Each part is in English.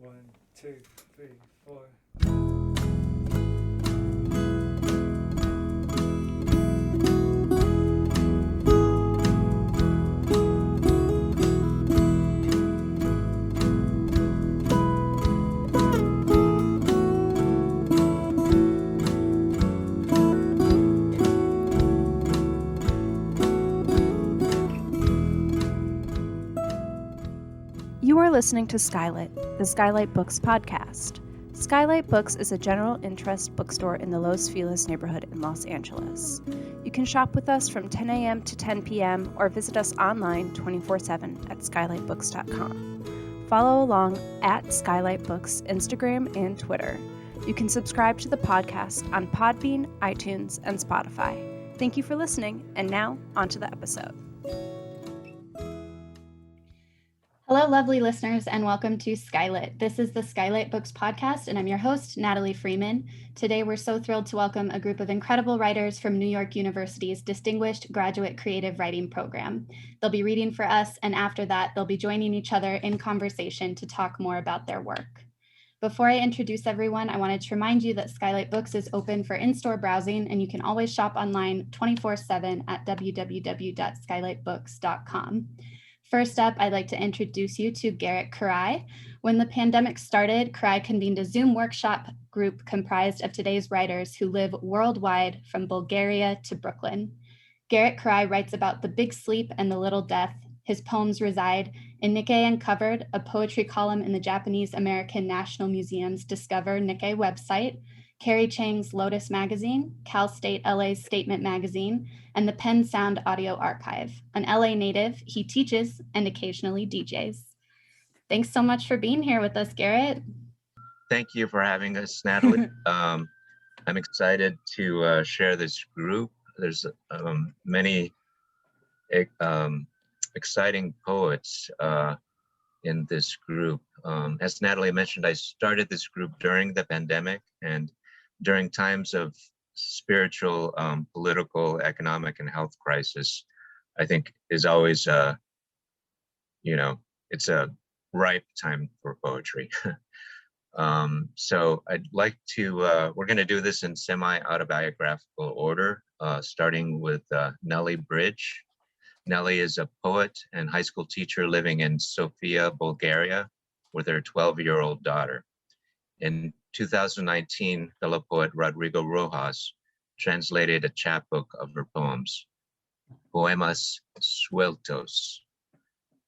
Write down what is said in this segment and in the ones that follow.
One, two, three, four. You are listening to SKYLIT, the SKYLIT Books podcast. SKYLIT Books is a general interest bookstore in the Los Feliz neighborhood in Los Angeles. You can shop with us from 10 a.m. to 10 p.m. or visit us online 24/7 at skylitbooks.com. Follow along at SKYLIT Books Instagram and Twitter. You can subscribe to the podcast on Podbean, iTunes, and Spotify. Thank you for listening, and now on to the episode. Hello, lovely listeners, and welcome to SKYLIT. This is the SKYLIT Books podcast, and I'm your host, Natalie Freeman. Today, we're so thrilled to welcome a group of incredible writers from New York University's Distinguished Graduate Creative Writing Program. They'll be reading for us, and after that, they'll be joining each other in conversation to talk more about their work. Before I introduce everyone, I wanted to remind you that SKYLIT Books is open for in-store browsing, and you can always shop online 24/7 at www.skylitbooks.com. First up, I'd like to introduce you to Garrett Kurai. When the pandemic started, Kurai convened a Zoom workshop group comprised of today's writers who live worldwide from Bulgaria to Brooklyn. Garrett Kurai writes about the big sleep and the little death. His poems reside in Nikkei Uncovered, a poetry column in the Japanese American National Museum's Discover Nikkei website, Carrie Chang's Lotus magazine, Cal State LA's Statement magazine, and the Penn Sound Audio Archive. An LA native, he teaches and occasionally DJs. Thanks so much for being here with us, Garrett. Thank you for having us, Natalie. I'm excited to share this group. There's many exciting poets in this group. As Natalie mentioned, I started this group during the pandemic and during times of spiritual, political, economic, and health crisis. I think is always, it's a ripe time for poetry. So I'd like to, we're going to do this in semi-autobiographical order, starting with Nellie Bridge. Nellie is a poet and high school teacher living in Sofia, Bulgaria, with her 12-year-old daughter. In 2019, fellow poet Rodrigo Rojas translated a chapbook of her poems, Poemas Sueltos,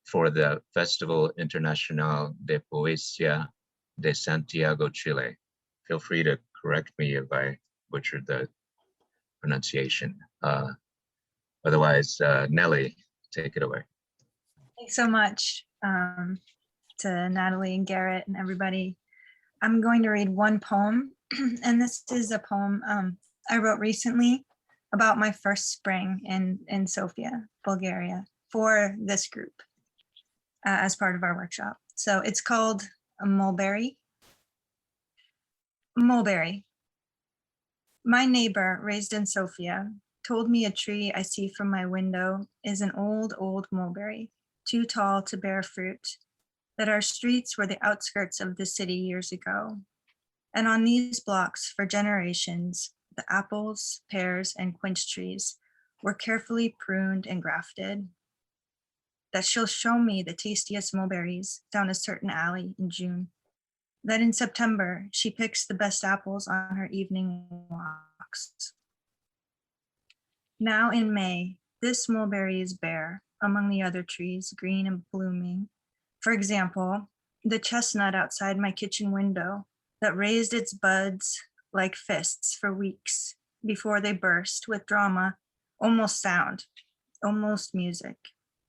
for the Festival Internacional de Poesía de Santiago, Chile. Feel free to correct me if I butchered the pronunciation. Otherwise, Nellie, take it away. Thanks so much to Natalie and Garrett and everybody. I'm going to read one poem, and this is a poem I wrote recently about my first spring in Sofia, Bulgaria, for this group as part of our workshop. So it's called Mulberry. Mulberry. My neighbor, raised in Sofia, told me a tree I see from my window is an old mulberry, too tall to bear fruit, that our streets were the outskirts of the city years ago. And on these blocks for generations, the apples, pears, and quince trees were carefully pruned and grafted. That she'll show me the tastiest mulberries down a certain alley in June. That in September, she picks the best apples on her evening walks. Now in May, this mulberry is bare among the other trees, green and blooming. For example, the chestnut outside my kitchen window that raised its buds like fists for weeks before they burst with drama, almost sound, almost music,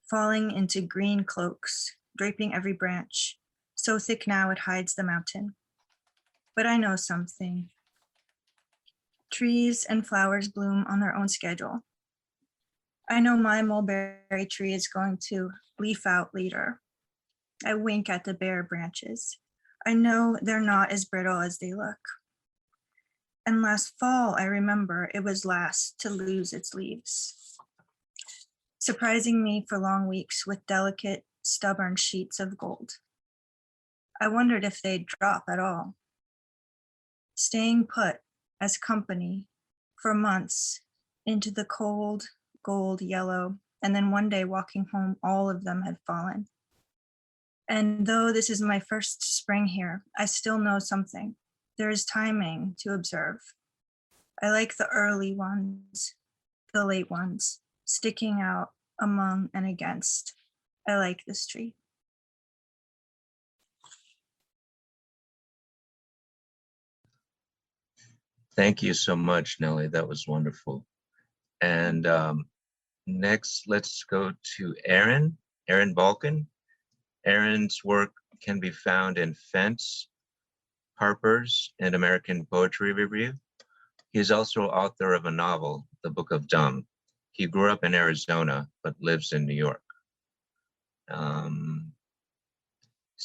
falling into green cloaks, draping every branch, so thick now it hides the mountain. But I know something. Trees and flowers bloom on their own schedule. I know my mulberry tree is going to leaf out later. I wink at the bare branches. I know they're not as brittle as they look. And last fall, I remember it was last to lose its leaves, surprising me for long weeks with delicate, stubborn sheets of gold. I wondered if they'd drop at all. Staying put as company for months into the cold, gold yellow, and then one day walking home, all of them had fallen. And though this is my first spring here, I still know something. There is timing to observe. I like the early ones, the late ones, sticking out among and against. I like this tree. Thank you so much, Nellie. That was wonderful. And next, let's go to Aaron Balkan. Aaron's work can be found in Fence, Harper's, and American Poetry Review. He is also author of a novel, The Book of Dumb. He grew up in Arizona, but lives in New York.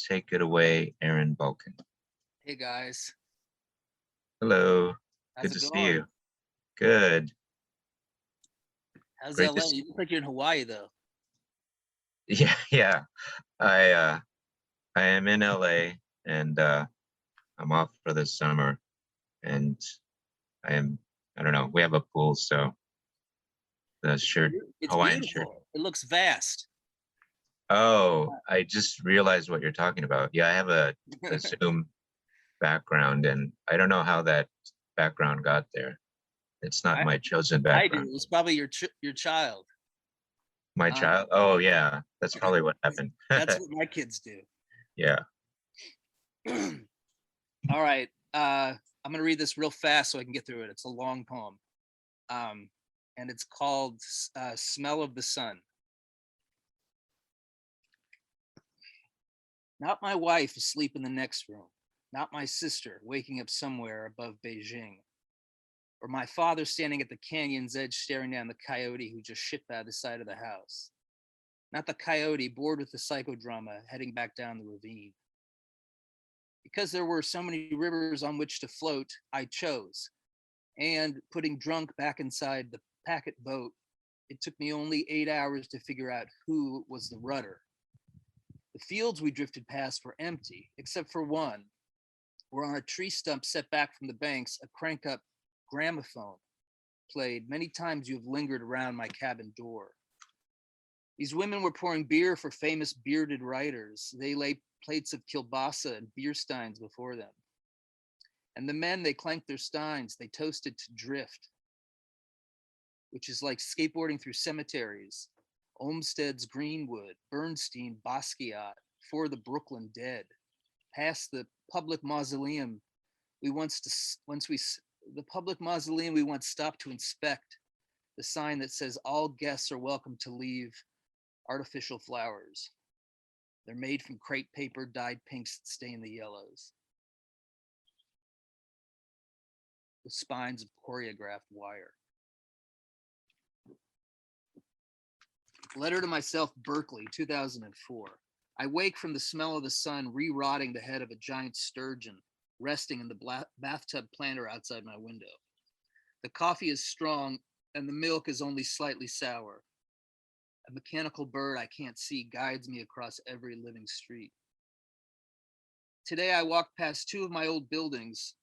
Take it away, Aaron Balkan. Hey guys. Hello. How's Good it to see going? you. Good. How's Great to LA? You look like you're in Hawaii though. Yeah. I am in LA and I'm off for the summer, and I don't know, we have a pool, so the shirt, It's Hawaiian shirt. beautiful. It looks vast. Oh, I just realized what you're talking about. Yeah, I have a Zoom background, and I don't know how that background got there. It's not my chosen I do. background. It's probably your child. My child? Oh, yeah. That's probably what happened. That's what my kids do. Yeah. All right. I'm gonna read this real fast so I can get through it. It's a long poem. And it's called Smell of the Sun. Not my wife asleep in the next room. Not my sister waking up somewhere above Beijing. Or my father standing at the canyon's edge staring down the coyote who just shit by the side of the house. Not the coyote bored with the psychodrama heading back down the ravine. Because there were so many rivers on which to float, I chose. And putting drunk back inside the packet boat, it took me only 8 hours to figure out who was the rudder. The fields we drifted past were empty, except for one, where on a tree stump set back from the banks, a crank-up gramophone played. Many times you have lingered around my cabin door. These women were pouring beer for famous bearded writers. They lay plates of kielbasa and beer steins before them. And the men, they clanked their steins. They toasted to drift, which is like skateboarding through cemeteries. Olmsted's Greenwood, Bernstein, Basquiat, for the Brooklyn dead. Past the public mausoleum we once stopped to inspect, the sign that says all guests are welcome to leave artificial flowers. They're made from crepe paper, dyed pinks that stain the yellows. The spines of choreographed wire. Letter to myself, Berkeley, 2004. I wake from the smell of the sun, re-rotting the head of a giant sturgeon, resting in the bathtub planter outside my window. The coffee is strong and the milk is only slightly sour. A mechanical bird I can't see guides me across every living street. Today I walked past two of my old buildings,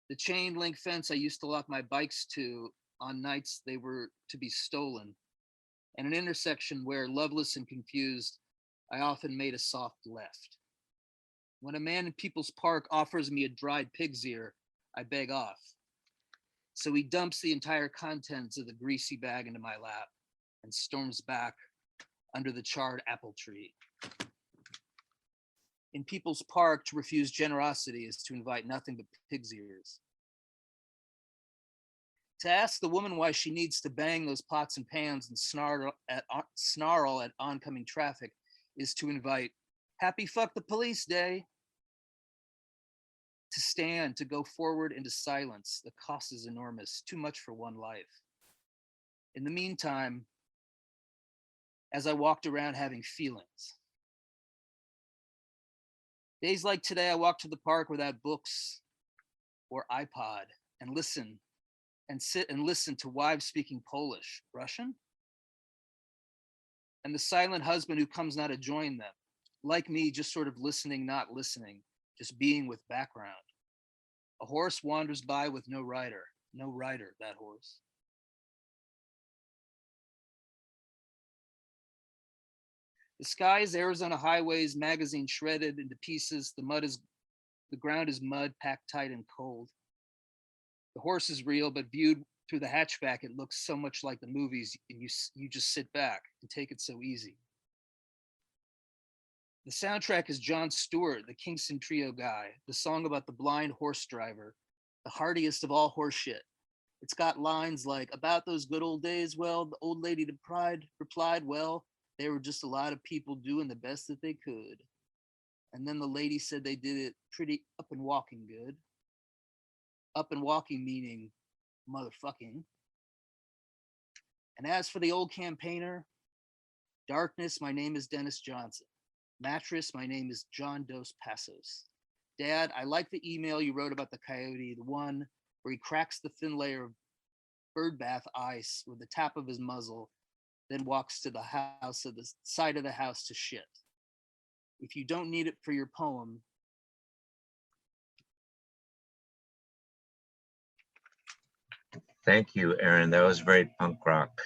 the chain link fence I used to lock my bikes to on nights they were to be stolen, and an intersection where, loveless and confused, I often made a soft left. When a man in People's Park offers me a dried pig's ear, I beg off. So he dumps the entire contents of the greasy bag into my lap and storms back under the charred apple tree. In People's Park, to refuse generosity is to invite nothing but pig's ears. To ask the woman why she needs to bang those pots and pans and snarl at oncoming traffic is to invite happy fuck the police day. To stand, to go forward into silence, the cost is enormous, too much for one life. In the meantime, as I walked around having feelings. Days like today, I walk to the park without books or iPod and listen and sit and listen to wives speaking Polish, Russian, and the silent husband who comes now to join them, like me, just sort of listening, not listening, just being with background. A horse wanders by with no rider, that horse. The sky is Arizona Highways magazine shredded into pieces. The ground is mud, packed tight and cold. The horse is real, but viewed through the hatchback, it looks so much like the movies, and you just sit back and take it so easy. The soundtrack is Jon Stewart, the Kingston Trio guy, the song about the blind horse driver, the hardiest of all horse shit. It's got lines like, about those good old days, well, the old lady replied, well, they were just a lot of people doing the best that they could. And then the lady said they did it pretty up and walking good. Up and walking meaning motherfucking. And as for the old campaigner, darkness, my name is Dennis Johnson. Mattress, my name is John Dos Passos. Dad, I like the email you wrote about the coyote, the one where he cracks the thin layer of birdbath ice with the tap of his muzzle, then walks to the house at the side of the house to shit. If you don't need it for your poem, Thank you, Aaron. That was very punk rock.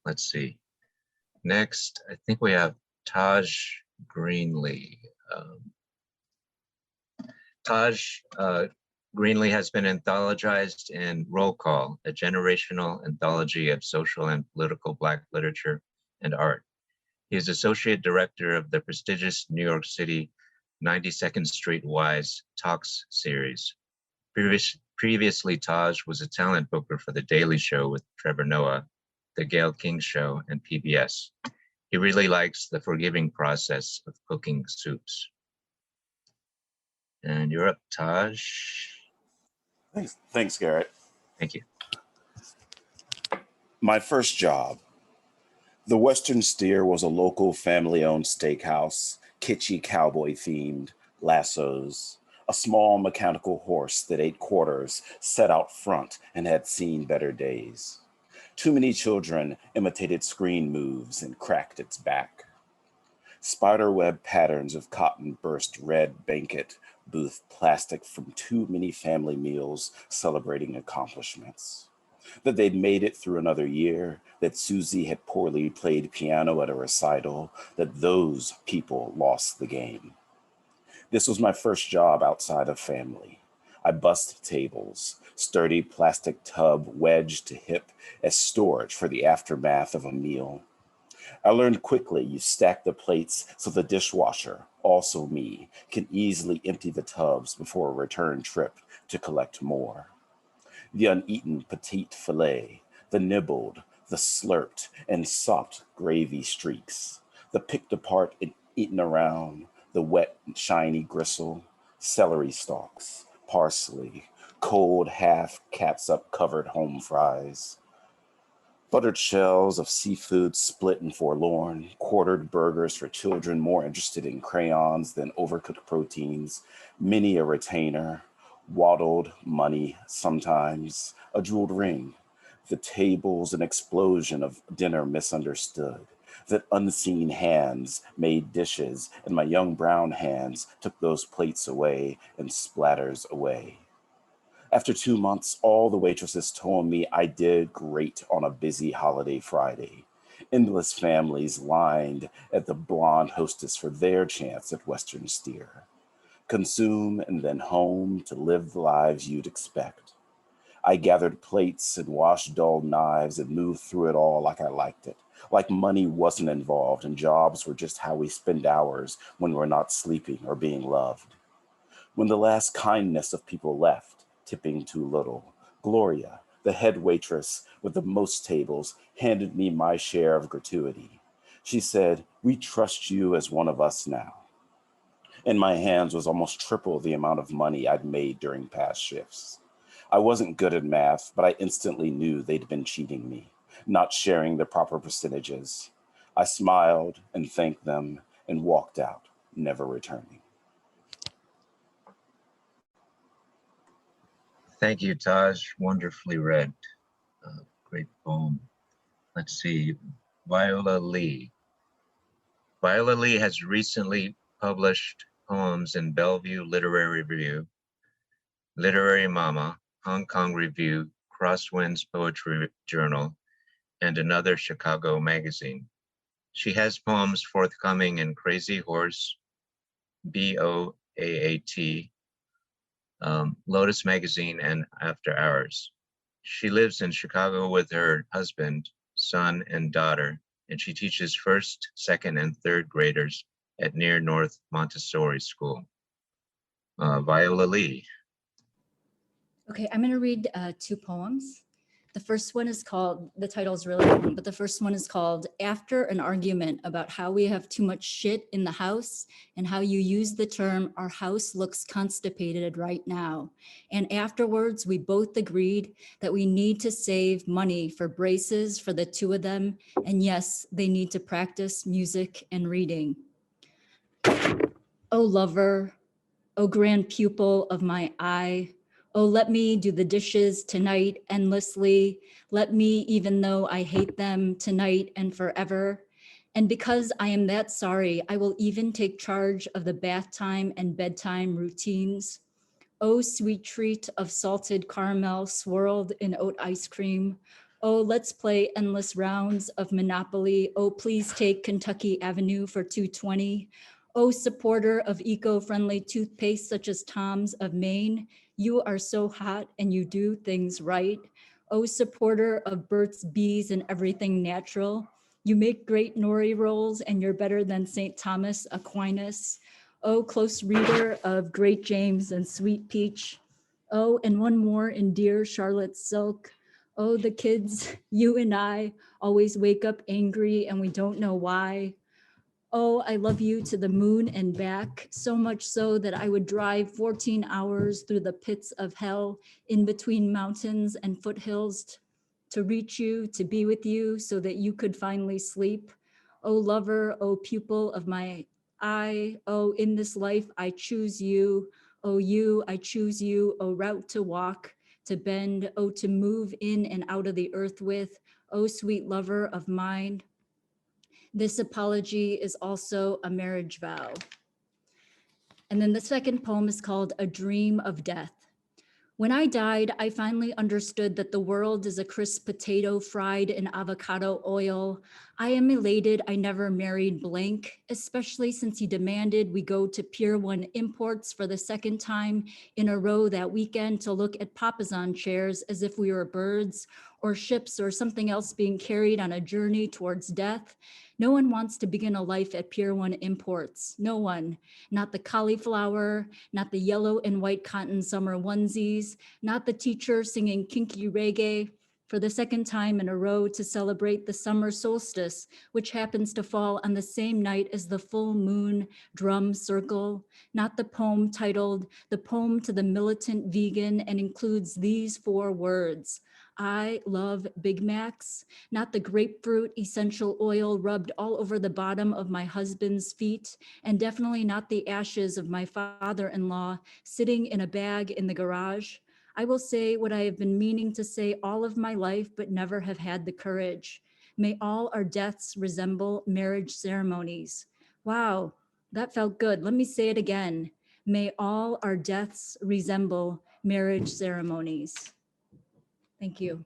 Let's see. Next, I think we have Taj Greenlee. Taj Greenlee has been anthologized in Roll Call, a generational anthology of social and political Black literature and art. He is associate director of the prestigious New York City 92nd Street Wise Talks series. Previously, Taj was a talent booker for The Daily Show with Trevor Noah, The Gayle King Show, and PBS. He really likes the forgiving process of cooking soups. And you're up, Taj. Thanks, Garrett. Thank you. My first job. The Western Steer was a local family-owned steakhouse, kitschy cowboy-themed, lassos, a small mechanical horse that ate quarters, sat out front, and had seen better days. Too many children imitated screen moves and cracked its back. Spiderweb patterns of cotton burst red banquet booth plastic from too many family meals celebrating accomplishments. That they'd made it through another year, that Susie had poorly played piano at a recital, that those people lost the game. This was my first job outside of family. I bussed tables, sturdy plastic tub wedged to hip as storage for the aftermath of a meal. I learned quickly you stack the plates so the dishwasher, also me, can easily empty the tubs before a return trip to collect more. The uneaten petite filet, the nibbled, the slurped and sopped gravy streaks, the picked apart and eaten around, the wet and shiny gristle, celery stalks, parsley, cold half catsup covered home fries, buttered shells of seafood split and forlorn, quartered burgers for children more interested in crayons than overcooked proteins, many a retainer, waddled money sometimes, a jeweled ring, the tables an explosion of dinner misunderstood, that unseen hands made dishes and my young brown hands took those plates away and splatters away. After 2 months, all the waitresses told me I did great on a busy holiday Friday. Endless families lined at the blonde hostess for their chance at Western Steer. Consume and then home to live the lives you'd expect. I gathered plates and washed dull knives and moved through it all like I liked it, like money wasn't involved and jobs were just how we spend hours when we're not sleeping or being loved. When the last kindness of people left, tipping too little, Gloria, the head waitress with the most tables, handed me my share of gratuity. She said, "We trust you as one of us now." In my hands was almost triple the amount of money I'd made during past shifts. I wasn't good at math, but I instantly knew they'd been cheating me, not sharing the proper percentages. I smiled and thanked them and walked out, never returning. Thank you, Taj. Wonderfully read. Great poem. Let's see. Viola Lee. Viola Lee has recently published poems in Bellevue Literary Review, Literary Mama, Hong Kong Review, Crosswinds Poetry Journal, and another Chicago magazine. She has poems forthcoming in Crazy Horse, BOAAT, Lotus Magazine, and After Hours. She lives in Chicago with her husband, son, and daughter, and she teaches first, second, and third graders at Near North Montessori School. Viola Lee. Okay, I'm going to read two poems. The first one is called, the title is really long, but the first one is called After an Argument About How We Have Too Much Shit in the House and How You Use the Term Our House Looks Constipated Right Now. And afterwards, we both agreed that we need to save money for braces for the two of them. And yes, they need to practice music and reading. Oh, lover, oh, grand pupil of my eye, oh, let me do the dishes tonight endlessly. Let me, even though I hate them, tonight and forever. And because I am that sorry, I will even take charge of the bath time and bedtime routines. Oh, sweet treat of salted caramel swirled in oat ice cream. Oh, let's play endless rounds of Monopoly. Oh, please take Kentucky Avenue for $2.20. Oh, supporter of eco-friendly toothpaste such as Tom's of Maine. You are so hot and you do things right. Oh, supporter of Burt's Bees and everything natural. You make great nori rolls and you're better than St. Thomas Aquinas. Oh, close reader of Great James and Sweet Peach. Oh, and one more in Dear Charlotte Silk. Oh, the kids, you and I always wake up angry and we don't know why. Oh, I love you to the moon and back, so much so that I would drive 14 hours through the pits of hell in between mountains and foothills to reach you, to be with you so that you could finally sleep. Oh, lover, oh, pupil of my eye, oh, in this life, I choose you. Oh, you, I choose you, oh, route to walk, to bend, oh, to move in and out of the earth with, oh, sweet lover of mine. This apology is also a marriage vow. And then the second poem is called A Dream of Death. When I died, I finally understood that the world is a crisp potato fried in avocado oil. I am elated I never married blank, especially since he demanded we go to Pier 1 Imports for the second time in a row that weekend to look at papasan chairs as if we were birds or ships or something else being carried on a journey towards death. No one wants to begin a life at Pier 1 Imports. No one. Not the cauliflower, not the yellow and white cotton summer onesies, not the teacher singing kinky reggae for the second time in a row to celebrate the summer solstice, which happens to fall on the same night as the full moon drum circle. Not the poem titled The Poem to the Militant Vegan and includes these 4 words. I love Big Macs, not the grapefruit essential oil rubbed all over the bottom of my husband's feet, and definitely not the ashes of my father-in-law sitting in a bag in the garage. I will say what I have been meaning to say all of my life, but never have had the courage. May all our deaths resemble marriage ceremonies. Wow, that felt good. Let me say it again. May all our deaths resemble marriage ceremonies. Thank you.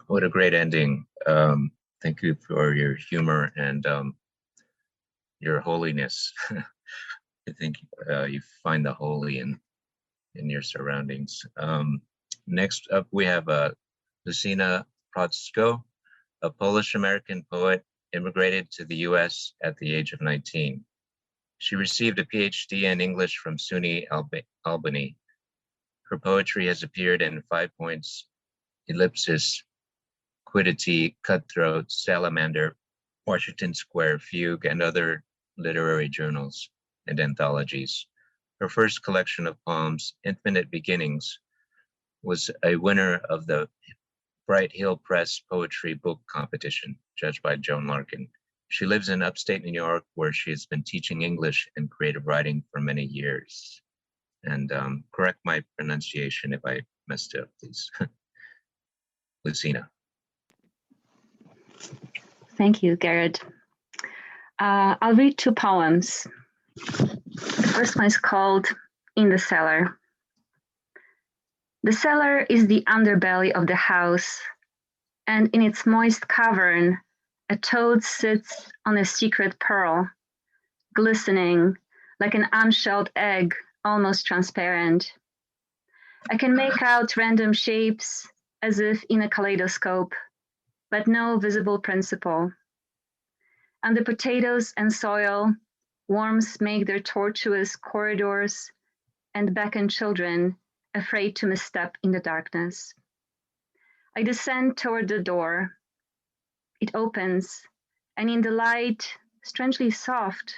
What a great ending. Thank you for your humor and your holiness. I think you find the holy in your surroundings. Next up, we have Lucyna Prostko, a Polish-American poet, immigrated to the US at the age of 19. She received a PhD in English from SUNY Albany. Her poetry has appeared in 5 Points, Ellipsis, Quiddity, Cutthroat, Salamander, Washington Square, Fugue, and other literary journals and anthologies. Her first collection of poems, Infinite Beginnings, was a winner of the Bright Hill Press Poetry Book Competition, judged by Joan Larkin. She lives in upstate New York, where she has been teaching English and creative writing for many years. And correct my pronunciation if I messed up, please. Lucyna. Thank you, Garrett. I'll read two poems. The first one is called In the Cellar. The cellar is the underbelly of the house, and in its moist cavern, a toad sits on a secret pearl, glistening like an unshelled egg, almost transparent. I can make out random shapes as if in a kaleidoscope, but no visible principle. Under potatoes and soil, worms make their tortuous corridors and beckon children afraid to misstep in the darkness. I descend toward the door. It opens, and in the light, strangely soft,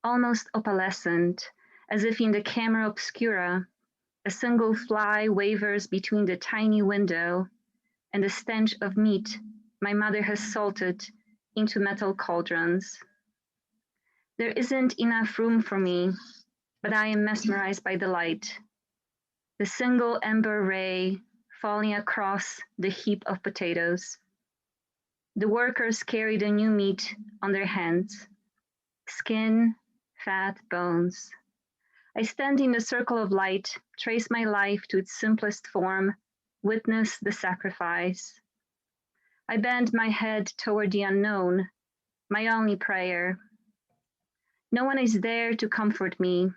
almost opalescent, as if in the camera obscura, a single fly wavers between the tiny window and the stench of meat my mother has salted into metal cauldrons. There isn't enough room for me, but I am mesmerized by the light. The single ember ray falling across the heap of potatoes. The workers carry the new meat on their hands. Skin, fat, bones. I stand in the circle of light, trace my life to its simplest form, witness the sacrifice. I bend my head toward the unknown, my only prayer. No one is there to comfort me.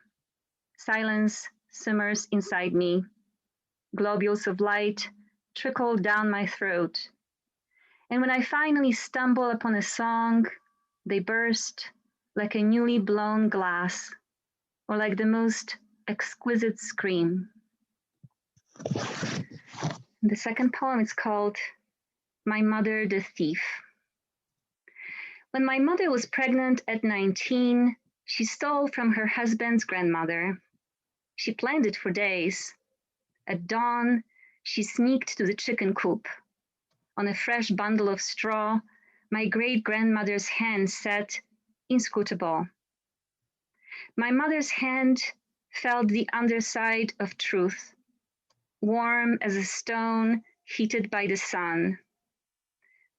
Silence simmers inside me. Globules of light trickle down my throat. And when I finally stumble upon a song, they burst like a newly blown glass, or like the most exquisite scream. The second poem is called My Mother the Thief. When my mother was pregnant at 19, she stole from her husband's grandmother. She planned it for days. At dawn, she sneaked to the chicken coop. On a fresh bundle of straw, my great-grandmother's hand sat inscrutable. My mother's hand felt the underside of truth, warm as a stone heated by the sun.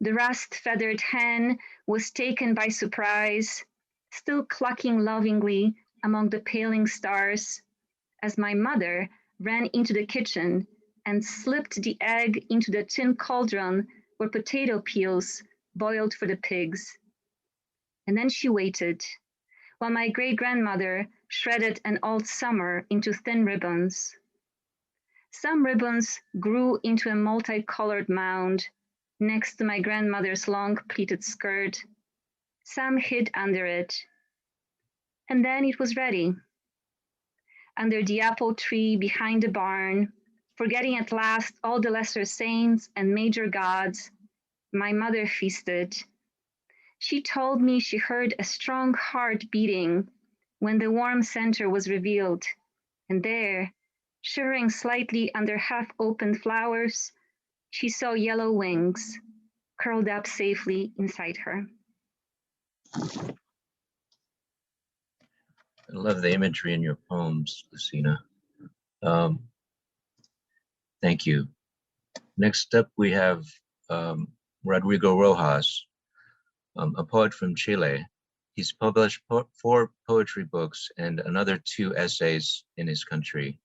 The rust-feathered hen was taken by surprise, still clucking lovingly among the paling stars, as my mother ran into the kitchen and slipped the egg into the tin cauldron where potato peels boiled for the pigs. And then she waited, while my great-grandmother shredded an old summer into thin ribbons. Some ribbons grew into a multicolored mound next to my grandmother's long pleated skirt. Some hid under it. And then it was ready. Under the apple tree behind the barn, forgetting at last all the lesser saints and major gods, my mother feasted. She told me she heard a strong heart beating when the warm center was revealed, and there, shivering slightly under half-opened flowers, she saw yellow wings curled up safely inside her. I love the imagery in your poems, Lucyna. Thank you. Next up, we have Rodrigo Rojas, a poet from Chile. He's published 4 poetry books and another 2 essays in his country.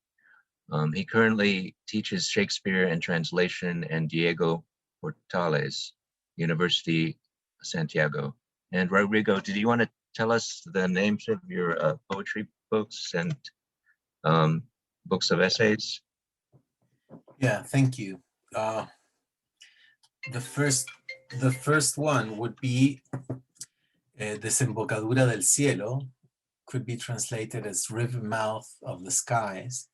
He currently teaches Shakespeare and translation and Diego Portales, University of Santiago. And Rodrigo, did you want to tell us the names of your poetry books and books of essays? Yeah, thank you. The first one would be Desembocadura del Cielo, could be translated as River Mouth of the Skies.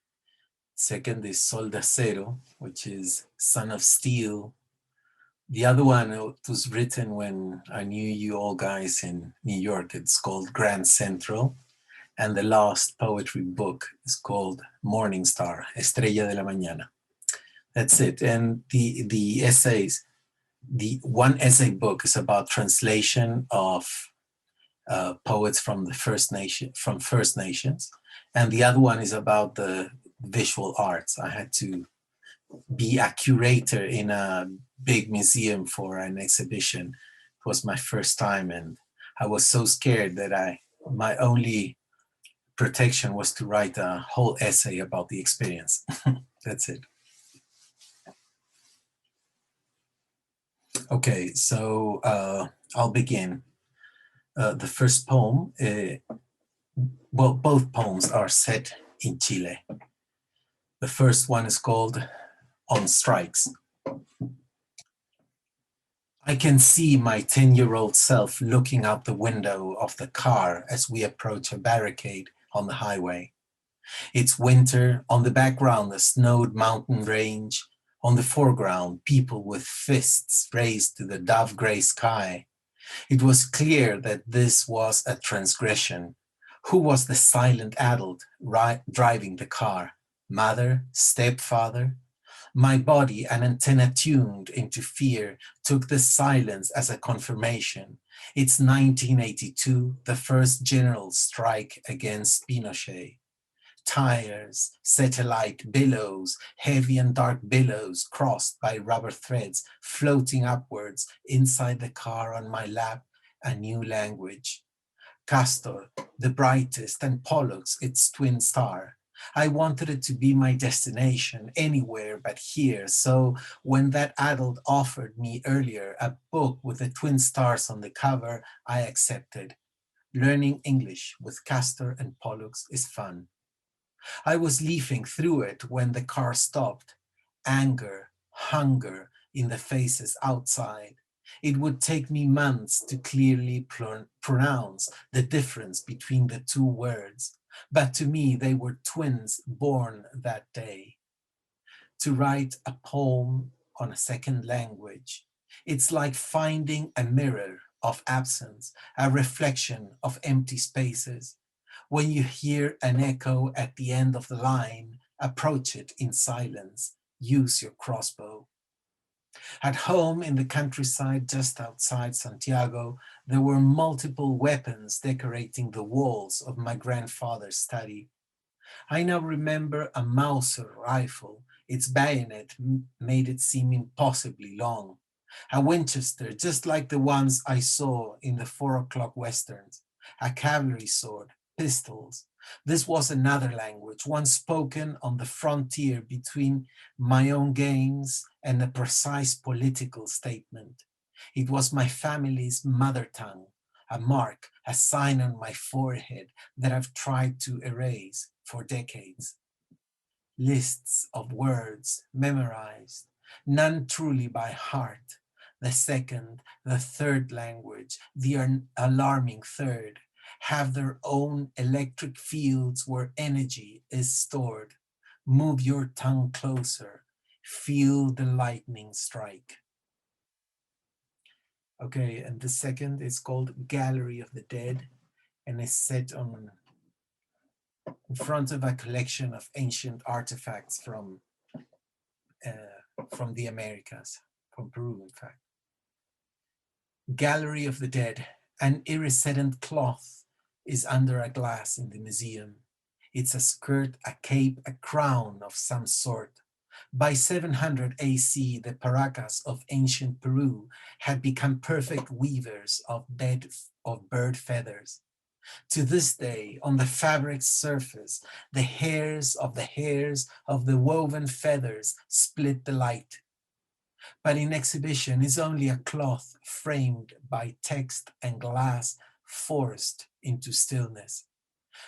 Second is Sol de Acero, which is Son of Steel. The other one was written when I knew you all guys in New York. It's called Grand Central. And the last poetry book is called Morning Star, Estrella de la Mañana. That's it. And the essays, the one essay book is about translation of poets from the First Nations. And the other one is about the visual arts. I had to be a curator in a big museum for an exhibition. It was my first time, and I was so scared that my only protection was to write a whole essay about the experience. That's it. Okay, so I'll begin. The first poem, well, both poems are set in Chile. The first one is called On Strikes. I can see my 10-year-old self looking out the window of the car as we approach a barricade on the highway. It's winter, on the background a snowed mountain range, on the foreground people with fists raised to the dove-gray sky. It was clear that this was a transgression. Who was the silent adult driving the car? Mother? Stepfather? My body, an antenna tuned into fear, took the silence as a confirmation. It's 1982, the first general strike against Pinochet. Tires, satellite billows, heavy and dark billows crossed by rubber threads floating upwards inside the car on my lap, a new language. Castor, the brightest, and Pollux, its twin star. I wanted it to be my destination anywhere but here, so when that adult offered me earlier a book with the twin stars on the cover, I accepted. Learning English with Castor and Pollux is fun. I was leafing through it when the car stopped. Anger, hunger in the faces outside. It would take me months to clearly pronounce the difference between the two words, but to me they were twins born that day. To write a poem on a second language, it's like finding a mirror of absence, a reflection of empty spaces. When you hear an echo at the end of the line, approach it in silence. Use your crossbow. At home in the countryside just outside Santiago, there were multiple weapons decorating the walls of my grandfather's study. I now remember a Mauser rifle. Its bayonet made it seem impossibly long. A Winchester, just like the ones I saw in the 4 o'clock westerns. A cavalry sword, pistols. This was another language, one spoken on the frontier between my own games and a precise political statement. It was my family's mother tongue, a mark, a sign on my forehead that I've tried to erase for decades. Lists of words memorized, none truly by heart. The second, the third language, the alarming third, have their own electric fields where energy is stored. Move your tongue closer. Feel the lightning strike. Okay, and the second is called Gallery of the Dead, and is set in front of a collection of ancient artifacts from the Americas, from Peru, in fact. Gallery of the Dead, an iridescent cloth is under a glass in the museum. It's a skirt, a cape, a crown of some sort. By 700 AC, the Paracas of ancient Peru had become perfect weavers of bird feathers. To this day, on the fabric's surface, the hairs of the woven feathers split the light. But in exhibition is only a cloth framed by text and glass forced into stillness.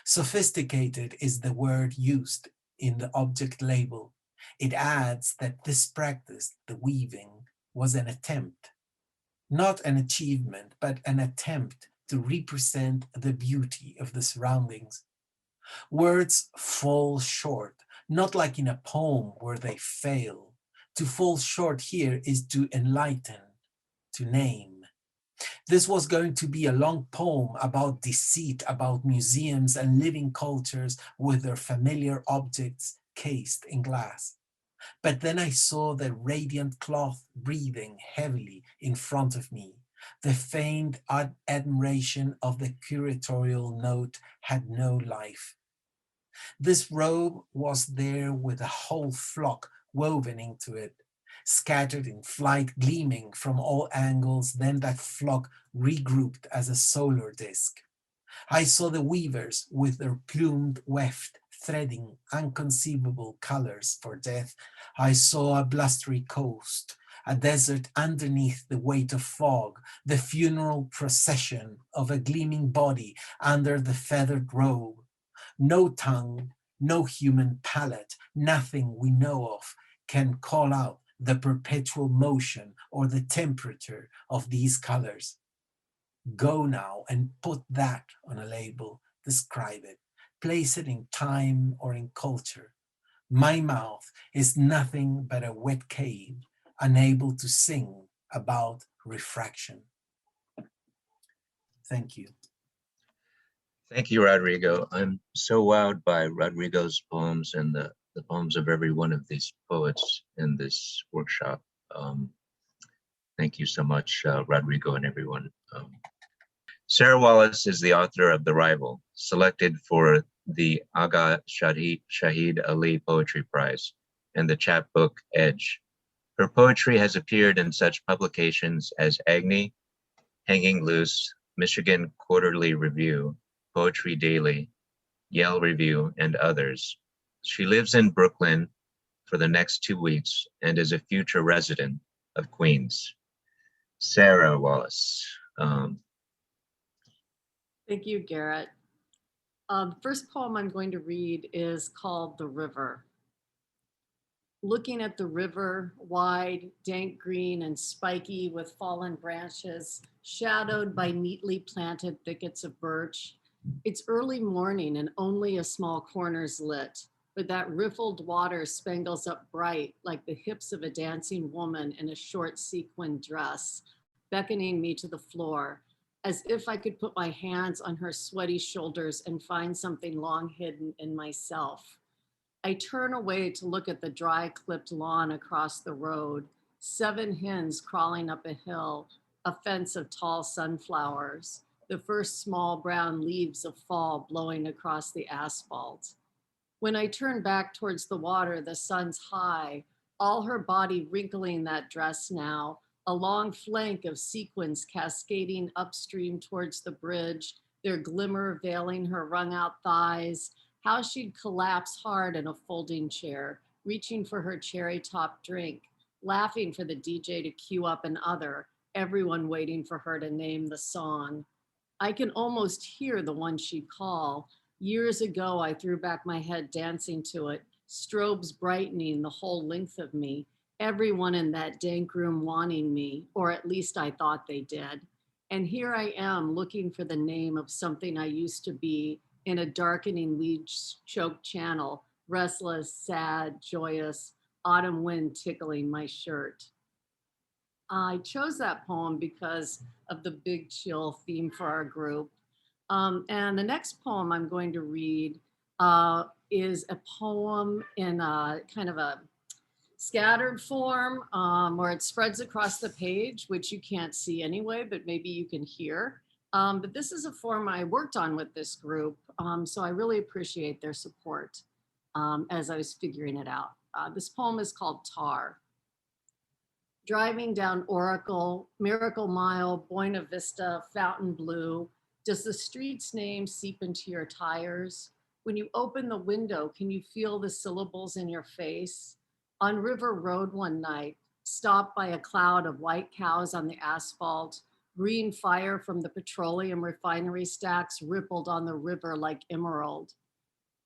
Sophisticated is the word used in the object label. It adds that this practice, the weaving, was an attempt, not an achievement, but an attempt to represent the beauty of the surroundings. Words fall short, not like in a poem where they fail. To fall short here is to enlighten, to name. This was going to be a long poem about deceit, about museums and living cultures with their familiar objects cased in glass. But then I saw the radiant cloth breathing heavily in front of me. The feigned admiration of the curatorial note had no life. This robe was there with a whole flock woven into it. scattered in flight, gleaming from all angles, then that flock regrouped as a solar disk. I saw the weavers with their plumed weft threading unconceivable colors for death. I saw a blustery coast, a desert underneath the weight of fog, the funeral procession of a gleaming body under the feathered robe. No tongue, no human palate, nothing we know of can call out the perpetual motion or the temperature of these colors. Go now and put that on a label, describe it, place it in time or in culture. My mouth is nothing but a wet cave, unable to sing about refraction. Thank you. Thank you, Rodrigo. I'm so wowed by Rodrigo's poems and the poems of every one of these poets in this workshop. Thank you so much, Rodrigo and everyone. Sara Wallace is the author of The Rival, selected for the Aga Shahid Ali Poetry Prize and the chapbook Edge. Her poetry has appeared in such publications as Agni, Hanging Loose, Michigan Quarterly Review, Poetry Daily, Yale Review, and others. She lives in Brooklyn for the next 2 weeks and is a future resident of Queens. Sara Wallace. Thank you, Garrett. The first poem I'm going to read is called The River. Looking at the river, wide, dank green and spiky with fallen branches, shadowed by neatly planted thickets of birch. It's early morning and only a small corner's lit, but that riffled water spangles up bright like the hips of a dancing woman in a short sequin dress, beckoning me to the floor, as if I could put my hands on her sweaty shoulders and find something long hidden in myself. I turn away to look at the dry clipped lawn across the road, 7 hens crawling up a hill, a fence of tall sunflowers, the first small brown leaves of fall blowing across the asphalt. When I turn back towards the water, the sun's high, all her body wrinkling that dress now, a long flank of sequins cascading upstream towards the bridge, their glimmer veiling her wrung out thighs, how she'd collapse hard in a folding chair, reaching for her cherry top drink, laughing for the DJ to cue up another, everyone waiting for her to name the song. I can almost hear the one she'd call. Years ago, I threw back my head dancing to it, strobes brightening the whole length of me, everyone in that dank room wanting me, or at least I thought they did. And here I am looking for the name of something I used to be in a darkening lead-choked channel, restless, sad, joyous, autumn wind tickling my shirt. I chose that poem because of the big chill theme for our group. And the next poem I'm going to read is a poem in a kind of a scattered form where it spreads across the page, which you can't see anyway, but maybe you can hear. But this is a form I worked on with this group, so I really appreciate their support as I was figuring it out. This poem is called Tar. Driving down Oracle, Miracle Mile, Buena Vista, Fontainebleau, does the street's name seep into your tires? When you open the window, can you feel the syllables in your face? On River Road one night, stopped by a cloud of white cows on the asphalt, green fire from the petroleum refinery stacks rippled on the river like emerald.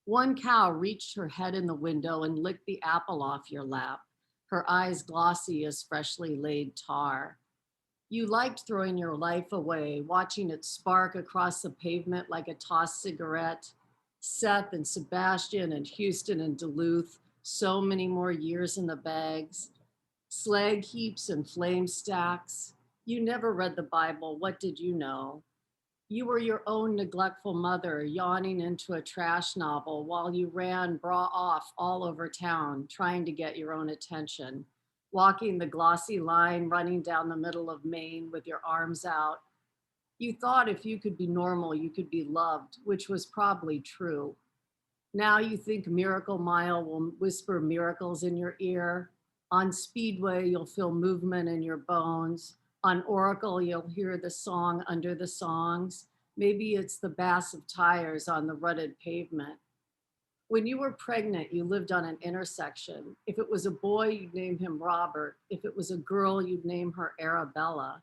One cow reached her head in the window and licked the apple off your lap, her eyes glossy as freshly laid tar. You liked throwing your life away, watching it spark across the pavement like a tossed cigarette. Seth and Sebastian and Houston and Duluth, so many more years in the bags. Slag heaps and flame stacks. You never read the Bible, what did you know? You were your own neglectful mother, yawning into a trash novel while you ran bra off all over town, trying to get your own attention. Walking the glossy line, running down the middle of Maine with your arms out. You thought if you could be normal, you could be loved, which was probably true. Now you think Miracle Mile will whisper miracles in your ear. On Speedway, you'll feel movement in your bones. On Oracle, you'll hear the song under the songs. Maybe it's the bass of tires on the rutted pavement. When you were pregnant, you lived on an intersection. If it was a boy, you'd name him Robert. If it was a girl, you'd name her Arabella.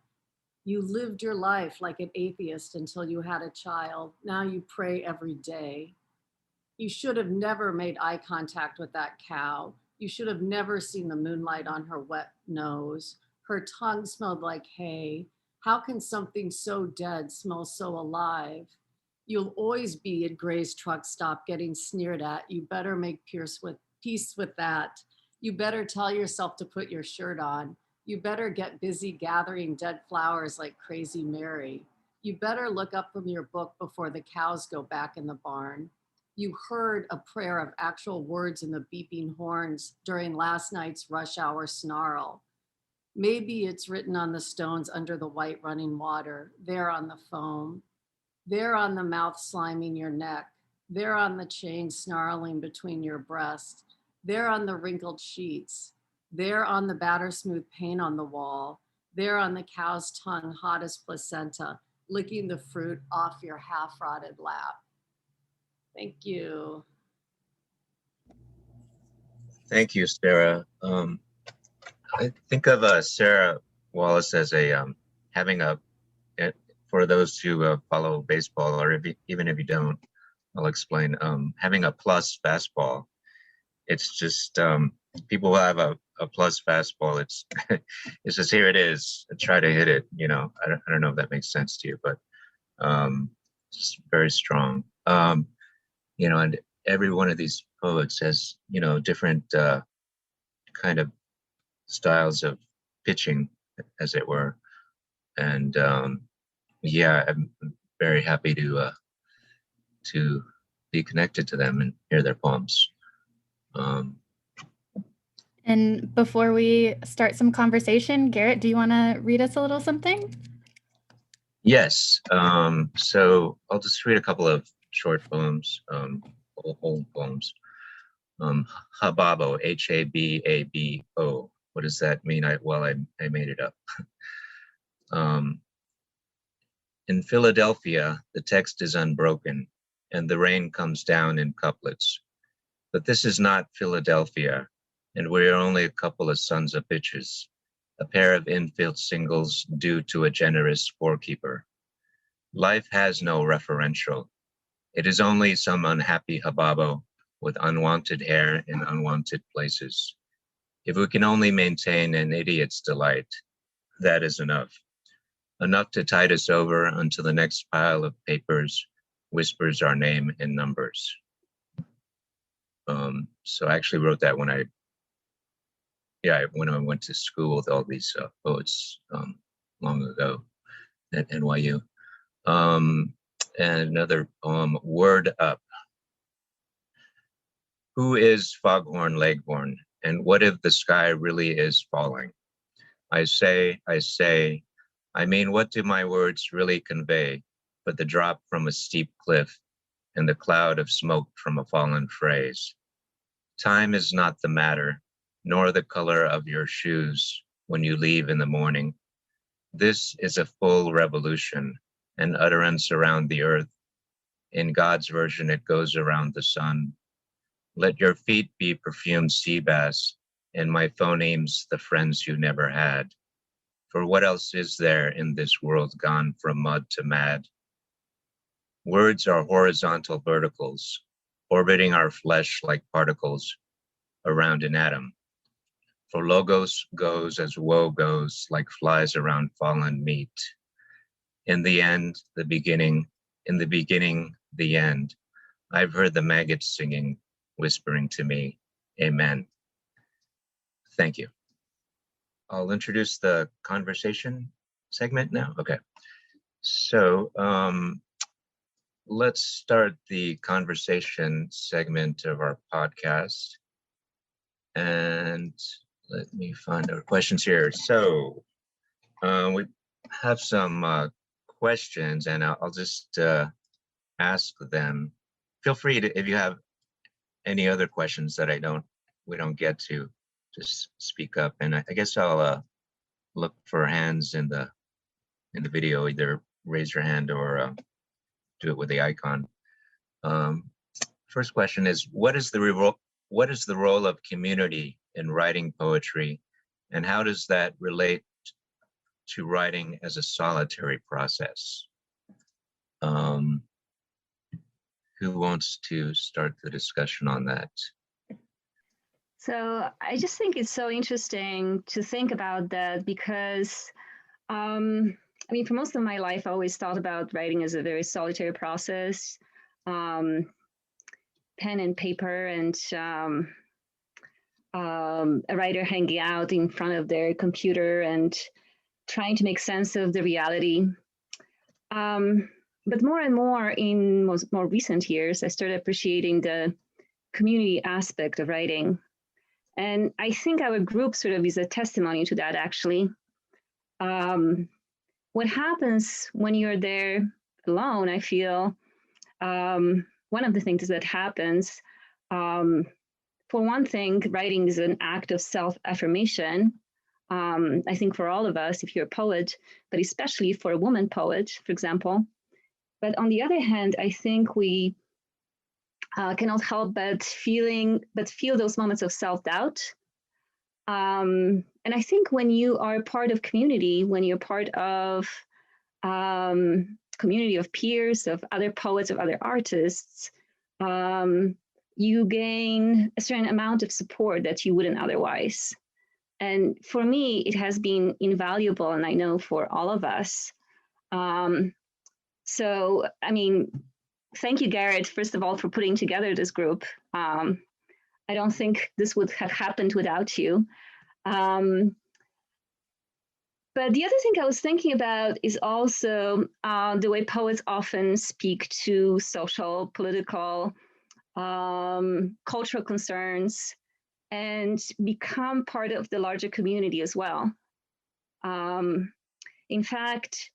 You lived your life like an atheist until you had a child. Now you pray every day. You should have never made eye contact with that cow. You should have never seen the moonlight on her wet nose. Her tongue smelled like hay. How can something so dead smell so alive? You'll always be at Gray's truck stop getting sneered at. You better make peace with that. You better tell yourself to put your shirt on. You better get busy gathering dead flowers like Crazy Mary. You better look up from your book before the cows go back in the barn. You heard a prayer of actual words in the beeping horns during last night's rush hour snarl. Maybe it's written on the stones under the white running water, there on the foam, there on the mouth sliming your neck, there on the chain snarling between your breasts, there on the wrinkled sheets, there on the batter smooth paint on the wall, there on the cow's tongue hot as placenta, licking the fruit off your half-rotted lap. Thank you. Thank you, Sarah. I think of Sarah Wallace as a having a, for those who follow baseball, or even if you don't, I'll explain, having a plus fastball. It's just, people have a plus fastball. It's it's just, here it is, try to hit it, you know. I don't know if that makes sense to you, but just very strong. You know, and every one of these poets has, you know, different kind of styles of pitching, as it were. And yeah, I'm very happy to be connected to them and hear their poems. And before we start some conversation, Garrett, do you want to read us a little something? Yes. So I'll just read a couple of short poems, whole poems. Hababo, Hababo. What does that mean? I made it up. In Philadelphia, the text is unbroken, and the rain comes down in couplets. But this is not Philadelphia, and we are only a couple of sons of bitches, a pair of infield singles due to a generous scorekeeper. Life has no referential. It is only some unhappy hababo with unwanted hair in unwanted places. If we can only maintain an idiot's delight, that is enough. Enough to tide us over until the next pile of papers whispers our name and numbers. So I actually wrote that when I went to school with all these poets long ago at NYU. And another poem, Word Up. Who is Foghorn Leghorn, and what if the sky really is falling? I say, I mean, what do my words really convey but the drop from a steep cliff and the cloud of smoke from a fallen phrase? Time is not the matter, nor the color of your shoes when you leave in the morning. This is a full revolution, an utterance around the earth. In God's version, it goes around the sun. Let your feet be perfumed sea bass, and my phonemes the friends you never had. For what else is there in this world gone from mud to mad? Words are horizontal verticals, orbiting our flesh like particles around an atom. For logos goes as woe goes, like flies around fallen meat. In the end, the beginning, in the beginning, the end. I've heard the maggots singing, whispering to me, amen. Thank you. I'll introduce the conversation segment now. Okay. So let's start the conversation segment of our podcast. And let me find our questions here. So we have some questions, and I'll just ask them. Feel free to, if you have any other questions that we don't get to, just speak up. And I guess I'll look for hands in the video, either raise your hand or do it with the icon. First question is, what is the role of community in writing poetry, and how does that relate to writing as a solitary process? Who wants to start the discussion on that? So I just think it's so interesting to think about that because, I mean, for most of my life, I always thought about writing as a very solitary process, pen and paper, and a writer hanging out in front of their computer and trying to make sense of the reality. But more and more in more recent years, I started appreciating the community aspect of writing. And I think our group sort of is a testimony to that, actually. What happens when you're there alone, I feel, one of the things that happens, for one thing, writing is an act of self-affirmation. I think for all of us, if you're a poet, but especially for a woman poet, for example. But on the other hand, I think we cannot help but feel those moments of self-doubt. And I think when you are part of community, when you're part of community of peers, of other poets, of other artists, you gain a certain amount of support that you wouldn't otherwise. And for me, it has been invaluable, and I know for all of us. So, I mean, thank you, Garrett, first of all, for putting together this group. I don't think this would have happened without you. But the other thing I was thinking about is also the way poets often speak to social, political, cultural concerns and become part of the larger community as well. In fact,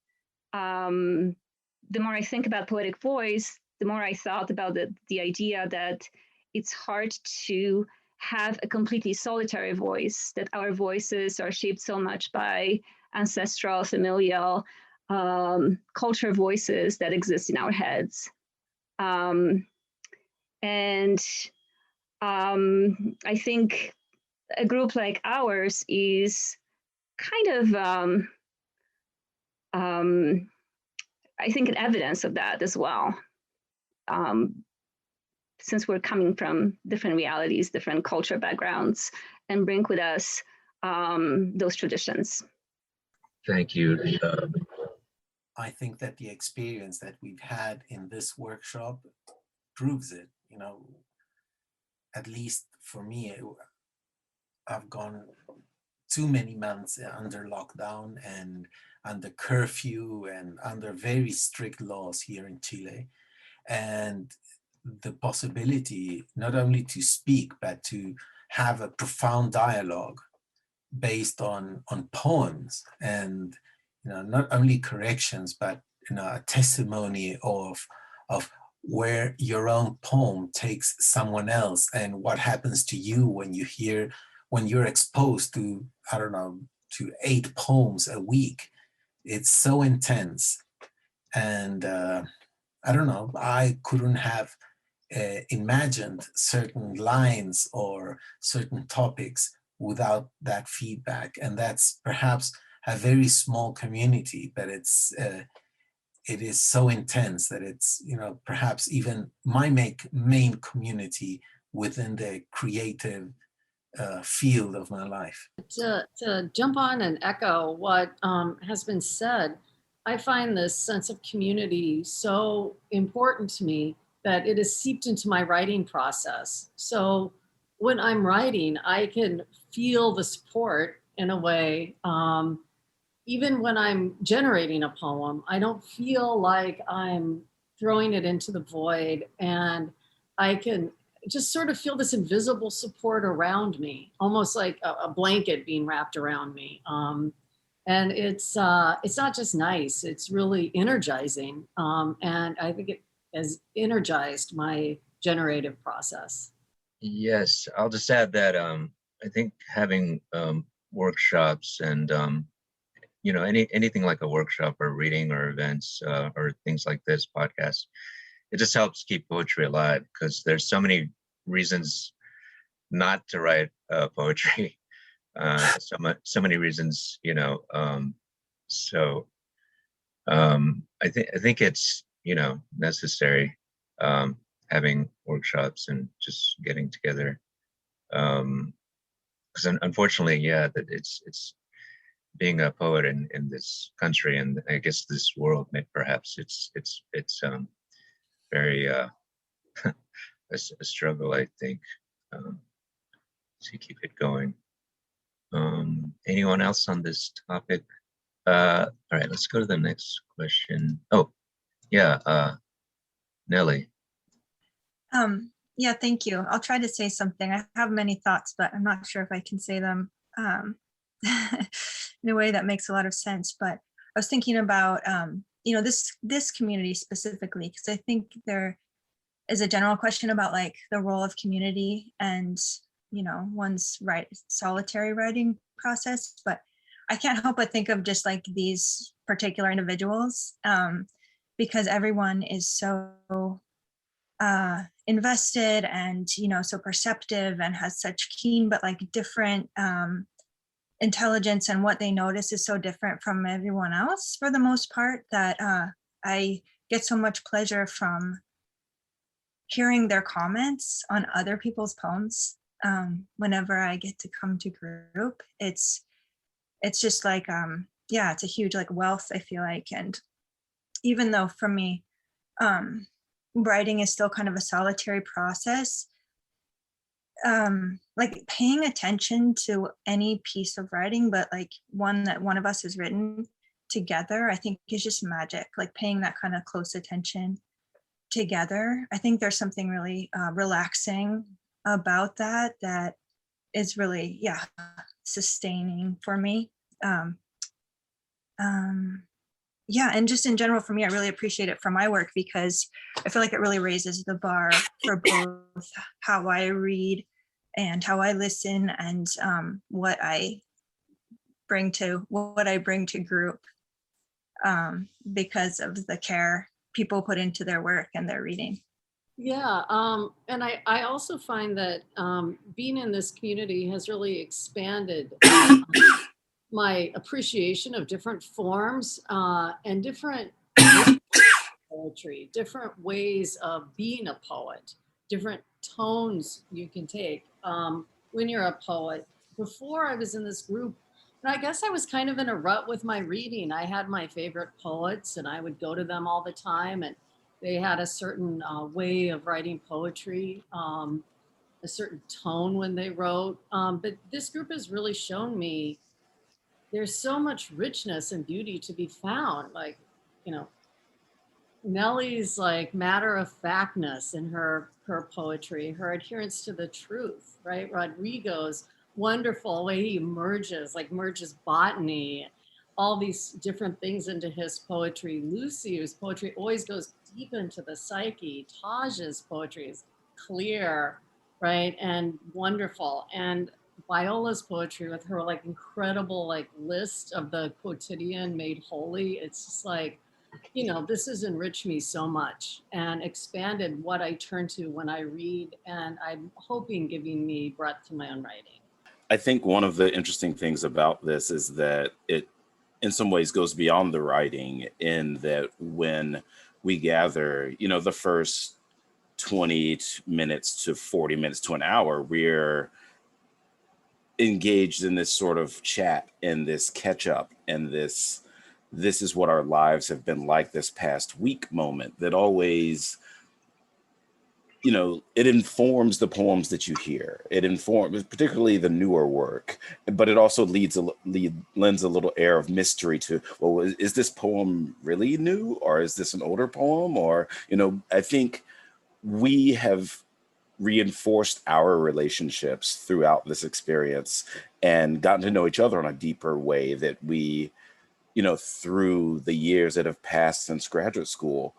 the more I think about poetic voice, the more I thought about the idea that it's hard to have a completely solitary voice, that our voices are shaped so much by ancestral, familial, culture voices that exist in our heads. And I think a group like ours is kind of, I think, an evidence of that as well. Since we're coming from different realities, different culture backgrounds, and bring with us those traditions. Thank you. I think that the experience that we've had in this workshop proves it. You know, at least for me, I've gone too many months under lockdown and under curfew and under very strict laws here in Chile. And the possibility not only to speak, but to have a profound dialogue based on poems and, you know, not only corrections, but, you know, a testimony of where your own poem takes someone else and what happens to you when you're exposed to, I don't know, to 8 poems a week. It's so intense. And I don't know, I couldn't have imagined certain lines or certain topics without that feedback. And that's perhaps a very small community, but it is so intense that it's, you know, perhaps even my main community within the creative field of my life. To jump on and echo what has been said, I find this sense of community so important to me that it is seeped into my writing process. So when I'm writing, I can feel the support in a way. Even when I'm generating a poem, I don't feel like I'm throwing it into the void, and I can just sort of feel this invisible support around me, almost like a blanket being wrapped around me. And it's not just nice, it's really energizing. And I think it has energized my generative process. Yes, I'll just add that I think having workshops and anything like a workshop or reading or events or things like this podcast, it just helps keep poetry alive, because there's so many reasons not to write poetry. So many reasons, so I think it's necessary, having workshops and just getting together, because unfortunately, yeah, that it's being a poet in this country, and I guess this world, perhaps it's very a struggle, I think, to keep it going. Anyone else on this topic? All right, let's go to the next question. Oh, yeah, Nellie. Yeah, thank you. I'll try to say something. I have many thoughts, but I'm not sure if I can say them in a way that makes a lot of sense. But I was thinking about, this community specifically, because I think there is a general question about like the role of community and, one's solitary writing process. But I can't help but think of just like these particular individuals, because everyone is so invested and so perceptive and has such keen but like different intelligence, and what they notice is so different from everyone else for the most part, that I get so much pleasure from hearing their comments on other people's poems. Whenever I get to come to group, it's just like it's a huge like wealth, I feel like. And even though for me writing is still kind of a solitary process, like paying attention to any piece of writing, but like one that one of us has written together, I think is just magic. Like paying that kind of close attention together, I think there's something really relaxing about that is really sustaining for me. And just in general for me, I really appreciate it for my work, because I feel like it really raises the bar for both how I read and how I listen, and what I bring to group, because of the care people put into their work and their reading. Yeah, and I also find that being in this community has really expanded my appreciation of different forms and different poetry, different ways of being a poet, different tones you can take when you're a poet. Before I was in this group, and I guess I was kind of in a rut with my reading. I had my favorite poets and I would go to them all the time, and they had a certain way of writing poetry, a certain tone when they wrote. But this group has really shown me there's so much richness and beauty to be found. Like, Nellie's like matter of factness in her poetry, her adherence to the truth, right? Rodrigo's wonderful way he merges botany, all these different things into his poetry. Lucy, whose poetry always goes deep into the psyche. Taj's poetry is clear, right? And wonderful. And Viola's poetry with her like incredible like list of the quotidian made holy. It's just like, this has enriched me so much and expanded what I turn to when I read, and I'm hoping giving me breadth to my own writing. I think one of the interesting things about this is that it in some ways goes beyond the writing, in that when we gather, the first 20 minutes to 40 minutes to an hour, we're engaged in this sort of chat and this catch up and this is what our lives have been like this past week moment that always, it informs the poems that you hear. It informs particularly the newer work, but it also lends a little air of mystery to, well, is this poem really new, or is this an older poem? Or, I think we have reinforced our relationships throughout this experience and gotten to know each other on a deeper way that we, through the years that have passed since graduate school,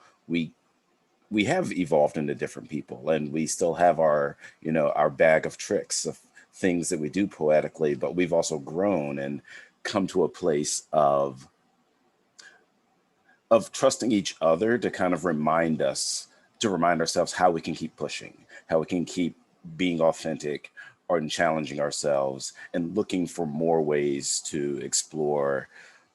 we have evolved into different people, and we still have our, our bag of tricks, of things that we do poetically, but we've also grown and come to a place of trusting each other to kind of remind ourselves how we can keep pushing, how we can keep being authentic or challenging ourselves and looking for more ways to explore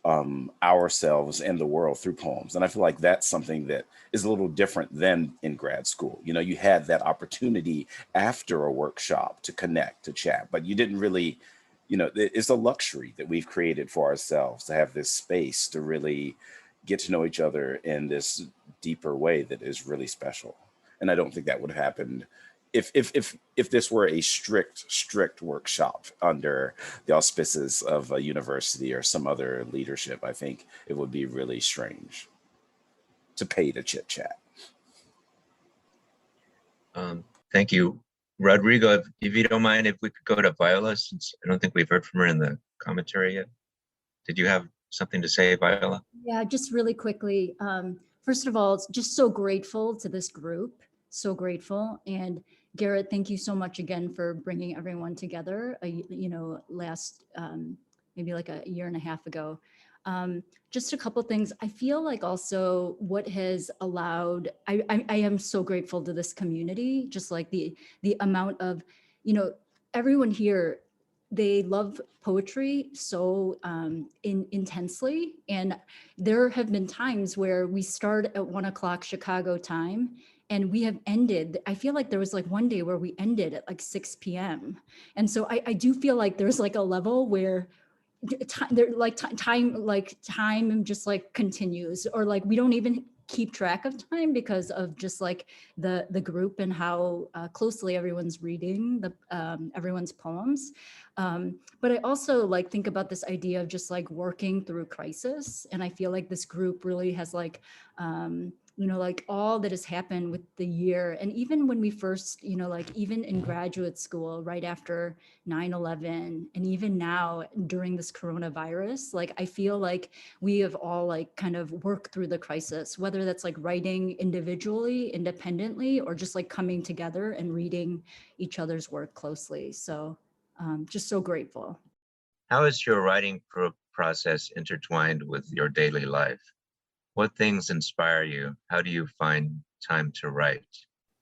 ourselves and the world through poems. And I feel like that's something that is a little different than in grad school. You know, you had that opportunity after a workshop to connect, to chat, but you didn't really, you know, it's a luxury that we've created for ourselves to have this space to really get to know each other in this deeper way that is really special. And I don't think that would have happened if this were a strict workshop under the auspices of a university or some other leadership. I think it would be really strange to pay to chit chat. Thank you. Rodrigo, if you don't mind, if we could go to Viola, since I don't think we've heard from her in the commentary yet. Did you have something to say, Viola? Yeah, just really quickly. First of all, just so grateful to this group, so grateful. And Garrett, thank you so much again for bringing everyone together, last, maybe like a year and a half ago. Just a couple things. I feel like also what has allowed, I am so grateful to this community, just like the amount of, everyone here, they love poetry so intensely. And there have been times where we start at 1 o'clock Chicago time and we have ended, I feel like there was like one day where we ended at like 6 p.m. And so I do feel like there's like a level where time just like continues, or like we don't even keep track of time because of just like the group and how closely everyone's reading everyone's poems. But I also like think about this idea of just like working through crisis. And I feel like this group really has like, like all that has happened with the year. And even when we first, like even in graduate school, right after 9/11, and even now during this coronavirus, like I feel like we have all like kind of worked through the crisis, whether that's like writing individually, independently, or just like coming together and reading each other's work closely. So just so grateful. How is your writing process intertwined with your daily life? What things inspire you? How do you find time to write?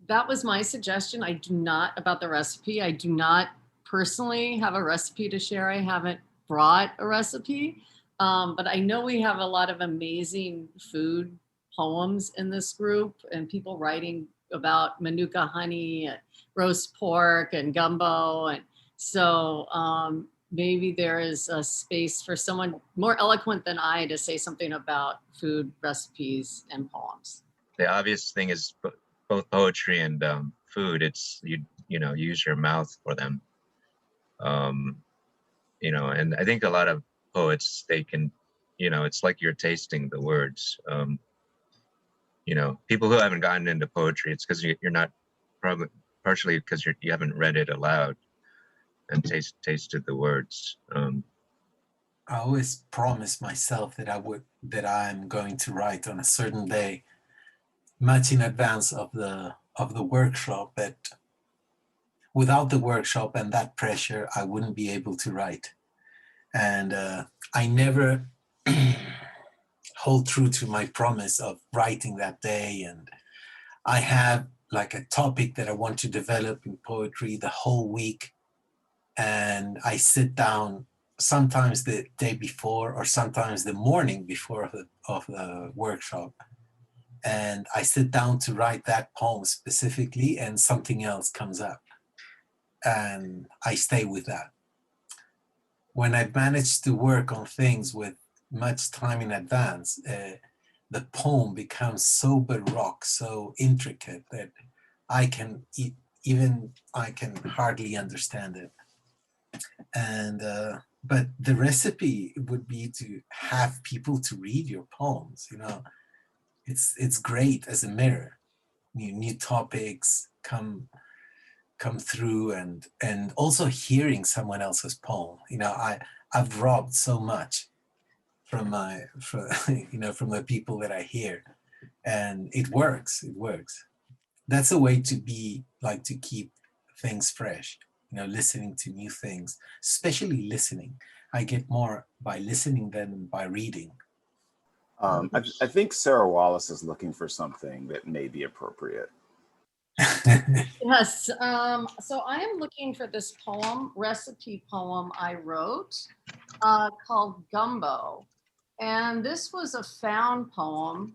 That was my suggestion. I do not, about the recipe, I do not personally have a recipe to share. I haven't brought a recipe, but I know we have a lot of amazing food poems in this group and people writing about manuka honey, and roast pork and gumbo. And so maybe there is a space for someone more eloquent than I to say something about food recipes and poems. The obvious thing is both poetry and food. It's you use your mouth for them. And I think a lot of poets, they can, it's like you're tasting the words. People who haven't gotten into poetry, it's because you're not, probably partially because you haven't read it aloud and tasted the words. I always promise myself that I'm going to write on a certain day, much in advance of the workshop. But without the workshop and that pressure, I wouldn't be able to write. And I never hold true to my promise of writing that day. And I have like a topic that I want to develop in poetry the whole week. And I sit down sometimes the day before or sometimes the morning before of the workshop. And I sit down to write that poem specifically and something else comes up. And I stay with that. When I've managed to work on things with much time in advance, the poem becomes so baroque, so intricate that I can hardly understand it. And but the recipe would be to have people to read your poems. It's great as a mirror. New topics come through, and also hearing someone else's poem. I've robbed so much from the people that I hear, and it works. That's a way to keep things fresh. listening to new things, especially listening. I get more by listening than by reading. I think Sarah Wallace is looking for something that may be appropriate. Yes. So I am looking for this recipe poem I wrote called Gumbo. And this was a found poem,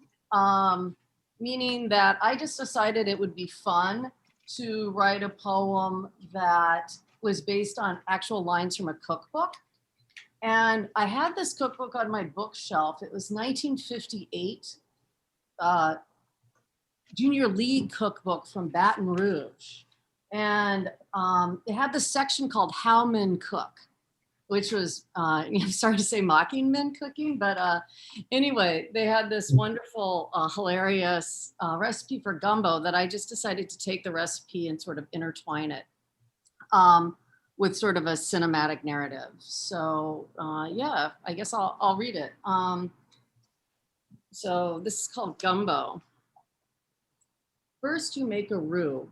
meaning that I just decided it would be fun to write a poem that was based on actual lines from a cookbook. And I had this cookbook on my bookshelf. It was 1958 Junior League cookbook from Baton Rouge. And it had this section called How Men Cook, which was, sorry to say mocking men cooking, but anyway, they had this wonderful, hilarious recipe for gumbo that I just decided to take the recipe and sort of intertwine it with sort of a cinematic narrative. So yeah, I guess I'll read it. So this is called Gumbo. First, you make a roux.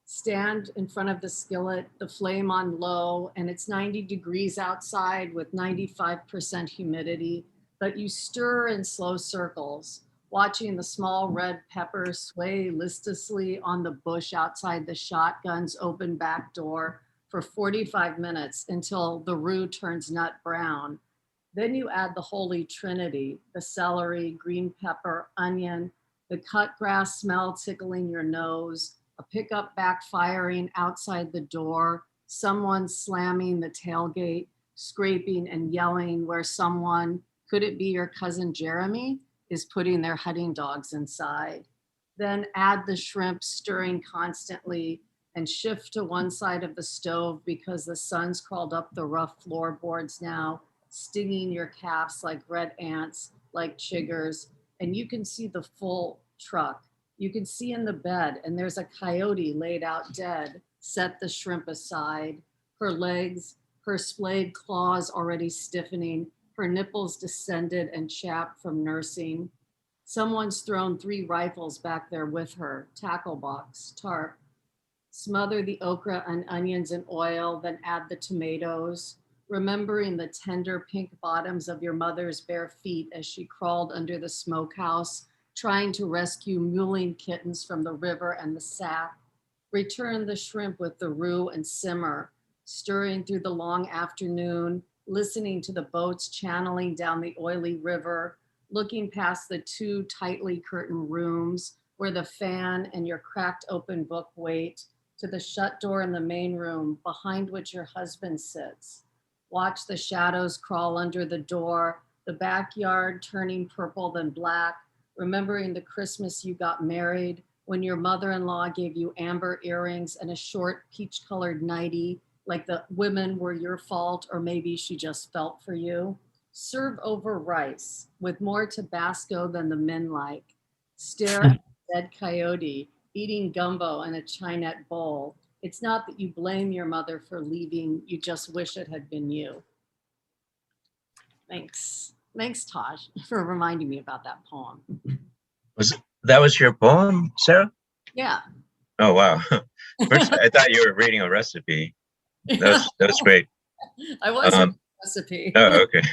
Stand in front of the skillet, the flame on low, and it's 90 degrees outside with 95% humidity, but you stir in slow circles, watching the small red peppers sway listlessly on the bush outside the shotgun's open back door for 45 minutes until the roux turns nut brown. Then you add the holy trinity, the celery, green pepper, onion, the cut grass smell tickling your nose, a pickup backfiring outside the door, someone slamming the tailgate, scraping and yelling where someone, could it be your cousin Jeremy, is putting their hunting dogs inside. Then add the shrimp, stirring constantly, and shift to one side of the stove because the sun's crawled up the rough floorboards now, stinging your calves like red ants, like chiggers, and you can see the full truck. You can see in the bed, and there's a coyote laid out dead. Set the shrimp aside. Her legs, her splayed claws already stiffening, her nipples descended and chapped from nursing. Someone's thrown 3 rifles back there with her, tackle box, tarp. Smother the okra and onions in oil, then add the tomatoes, remembering the tender pink bottoms of your mother's bare feet as she crawled under the smokehouse, trying to rescue mewling kittens from the river and the sack. Return the shrimp with the roux and simmer, stirring through the long afternoon, listening to the boats channeling down the oily river, looking past the 2 tightly curtained rooms where the fan and your cracked open book wait, to the shut door in the main room behind which your husband sits. Watch the shadows crawl under the door, the backyard turning purple then black, remembering the Christmas you got married, when your mother-in-law gave you amber earrings and a short peach-colored nightie, like the women were your fault, or maybe she just felt for you. Serve over rice with more Tabasco than the men like. Stare at the dead coyote, eating gumbo in a Chinette bowl. It's not that you blame your mother for leaving, you just wish it had been you. Thanks. Thanks, Taj, for reminding me about that poem. That was your poem, Sarah? Yeah. Oh, wow. First, I thought you were reading a recipe. That was great. I was a recipe. Oh, okay.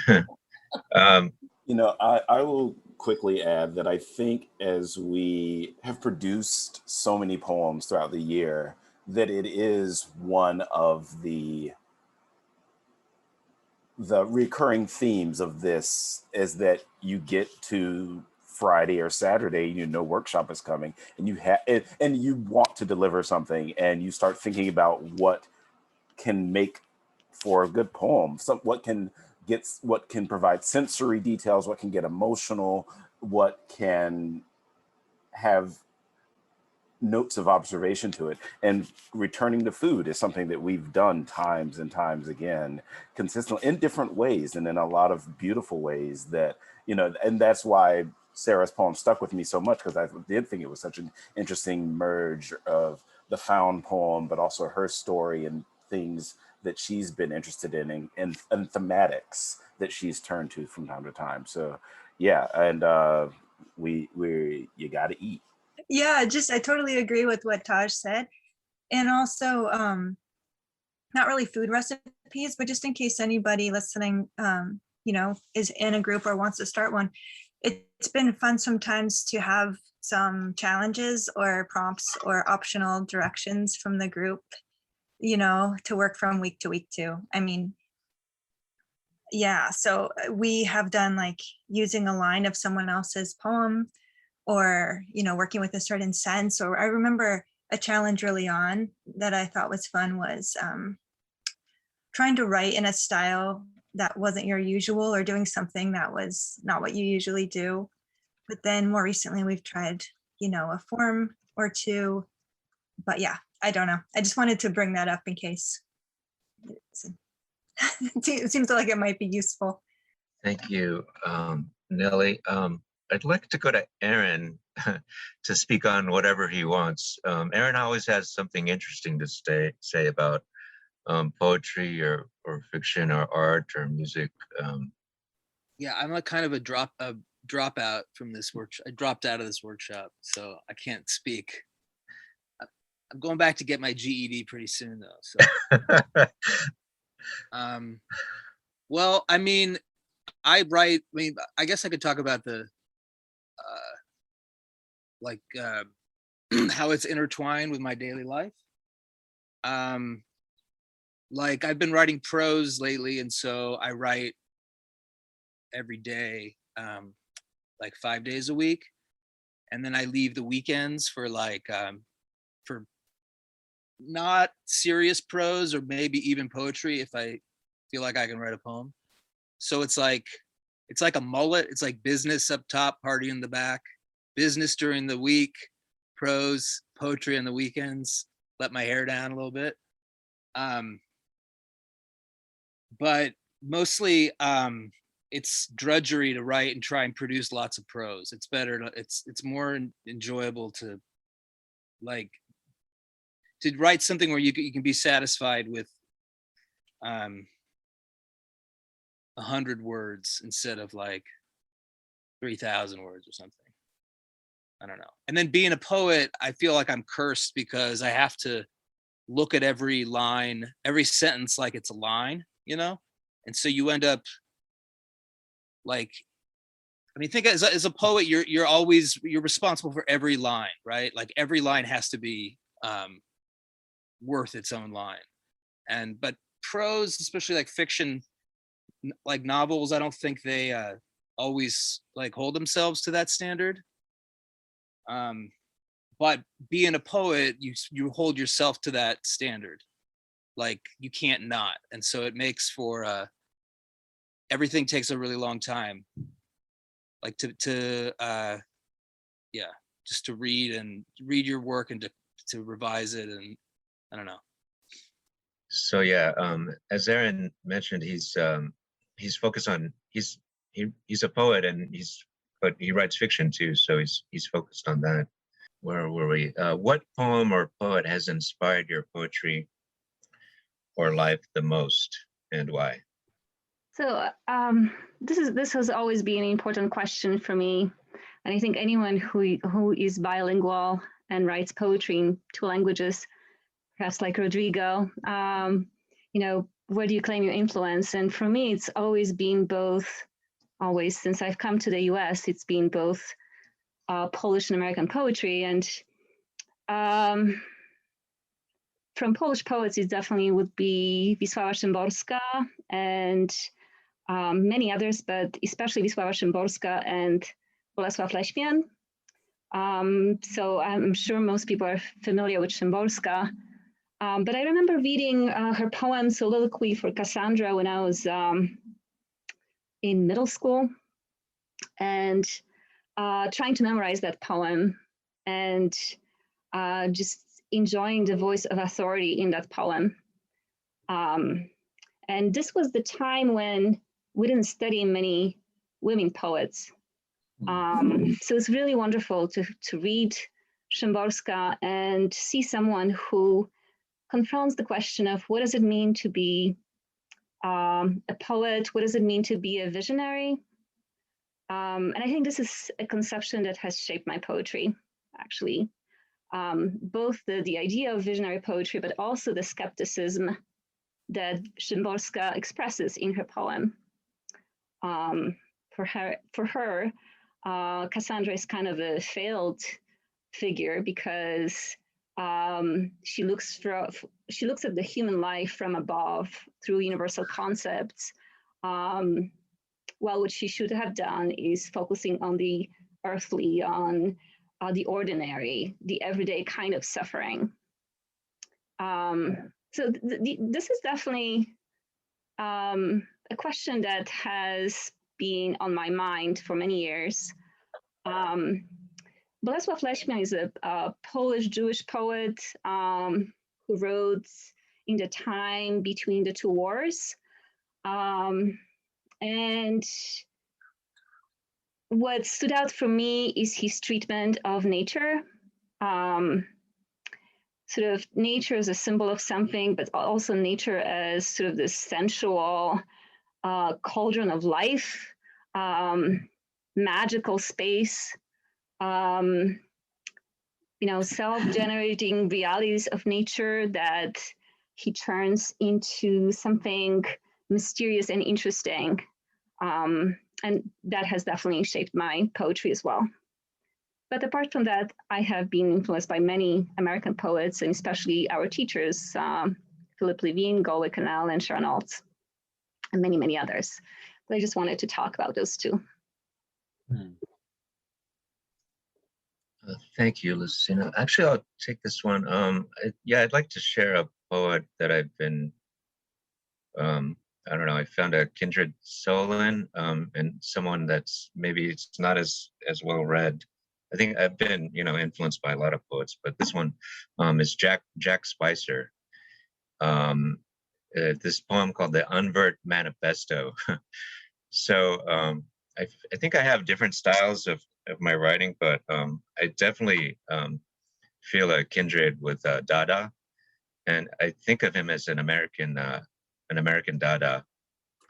I will quickly add that I think as we have produced so many poems throughout the year, that it is one of the recurring themes of this is that you get to Friday or Saturday, workshop is coming, and you want to deliver something, and you start thinking about what can make for a good poem. What can provide sensory details, what can get emotional, what can have notes of observation to it. And returning to food is something that we've done times and times again, consistently in different ways and in a lot of beautiful ways that, and that's why Sarah's poem stuck with me so much, because I did think it was such an interesting merge of the found poem, but also her story and things that she's been interested in and thematics that she's turned to from time to time. So yeah, and you gotta eat. Yeah, I totally agree with what Taj said. And also, not really food recipes, but just in case anybody listening, is in a group or wants to start one. It's been fun sometimes to have some challenges or prompts or optional directions from the group, to work from week to week too. I mean, yeah, so we have done like using a line of someone else's poem or, working with a certain sense. Or I remember a challenge early on that I thought was fun was trying to write in a style that wasn't your usual or doing something that was not what you usually do. But then more recently we've tried, a form or two. But yeah, I don't know. I just wanted to bring that up in case it seems like it might be useful. Thank you, Nellie. I'd like to go to Aaron to speak on whatever he wants. Aaron always has something interesting to say about poetry or fiction or art or music. Yeah, I'm a kind of a dropout from this workshop. I dropped out of this workshop, so I can't speak. I'm going back to get my GED pretty soon, though. So, well, I mean, I write. I mean, I guess I could talk about the how it's intertwined with my daily life. Like I've been writing prose lately, and so I write every day, like 5 days a week, and then I leave the weekends for for not serious prose or maybe even poetry if I feel like I can write a poem. So it's like a mullet. It's like business up top, party in the back, business during the week, prose, poetry on the weekends, let my hair down a little bit. But mostly it's drudgery to write and try and produce lots of prose. It's better, it's more enjoyable to write something where you can be satisfied with 100 words instead of like 3,000 words or something. I don't know. And then being a poet, I feel like I'm cursed because I have to look at every line, every sentence like it's a line, And so you end up like, I mean, think as a poet, you're responsible for every line, right? Like every line has to be worth its own line. But prose, especially like fiction, like novels, I don't think they always like hold themselves to that standard. But being a poet, you hold yourself to that standard. Like you can't not. And so it makes for everything takes a really long time. Like just to read your work and to revise it, and I don't know. So yeah, as Aaron mentioned, he's focused on he's a poet but he writes fiction too, so he's focused on that. Where were we? What poem or poet has inspired your poetry or life the most, and why? So this has always been an important question for me, and I think anyone who is bilingual and writes poetry in 2 languages, perhaps like Rodrigo, where do you claim your influence? And for me, it's always been both. Always since I've come to the U.S., it's been both Polish and American poetry, and from Polish poets, it definitely would be Wisława Szymborska and many others, but especially Wisława Szymborska and Bolesław Leśmian. So I'm sure most people are familiar with Szymborska. But I remember reading her poem Soliloquy for Cassandra when I was in middle school, and trying to memorize that poem and just enjoying the voice of authority in that poem. And this was the time when we didn't study many women poets. So it's really wonderful to read Szymborska and see someone who confronts the question of what does it mean to be a poet? What does it mean to be a visionary? And I think this is a conception that has shaped my poetry, actually. Both the idea of visionary poetry, but also the skepticism that Szymborska expresses in her poem. For her, Cassandra is kind of a failed figure because she looks at the human life from above through universal concepts. Well, what she should have done is focusing on the earthly, on the ordinary, the everyday kind of suffering. So this is definitely a question that has been on my mind for many years. Bolesław Leśmian is a Polish-Jewish poet who wrote in the time between the two wars. And what stood out for me is his treatment of nature. Sort of nature as a symbol of something, but also nature as sort of this sensual cauldron of life, magical space, self-generating realities of nature that he turns into something mysterious and interesting. And that has definitely shaped my poetry as well. But apart from that, I have been influenced by many American poets, and especially our teachers, Philip Levine, Galway Canal, and Sharon Olds, and many, many others. But I just wanted to talk about those two. Thank you, Lucyna. Actually, I'll take this one. I'd like to share a poet that I've been, I don't know, I found a kindred soul in, and someone that's maybe it's not as well read. I think I've been, influenced by a lot of poets, but this one is Jack Spicer. This poem called The Unvert Manifesto. So I think I have different styles of my writing, but I definitely feel a kindred with Dada, and I think of him as an American Dada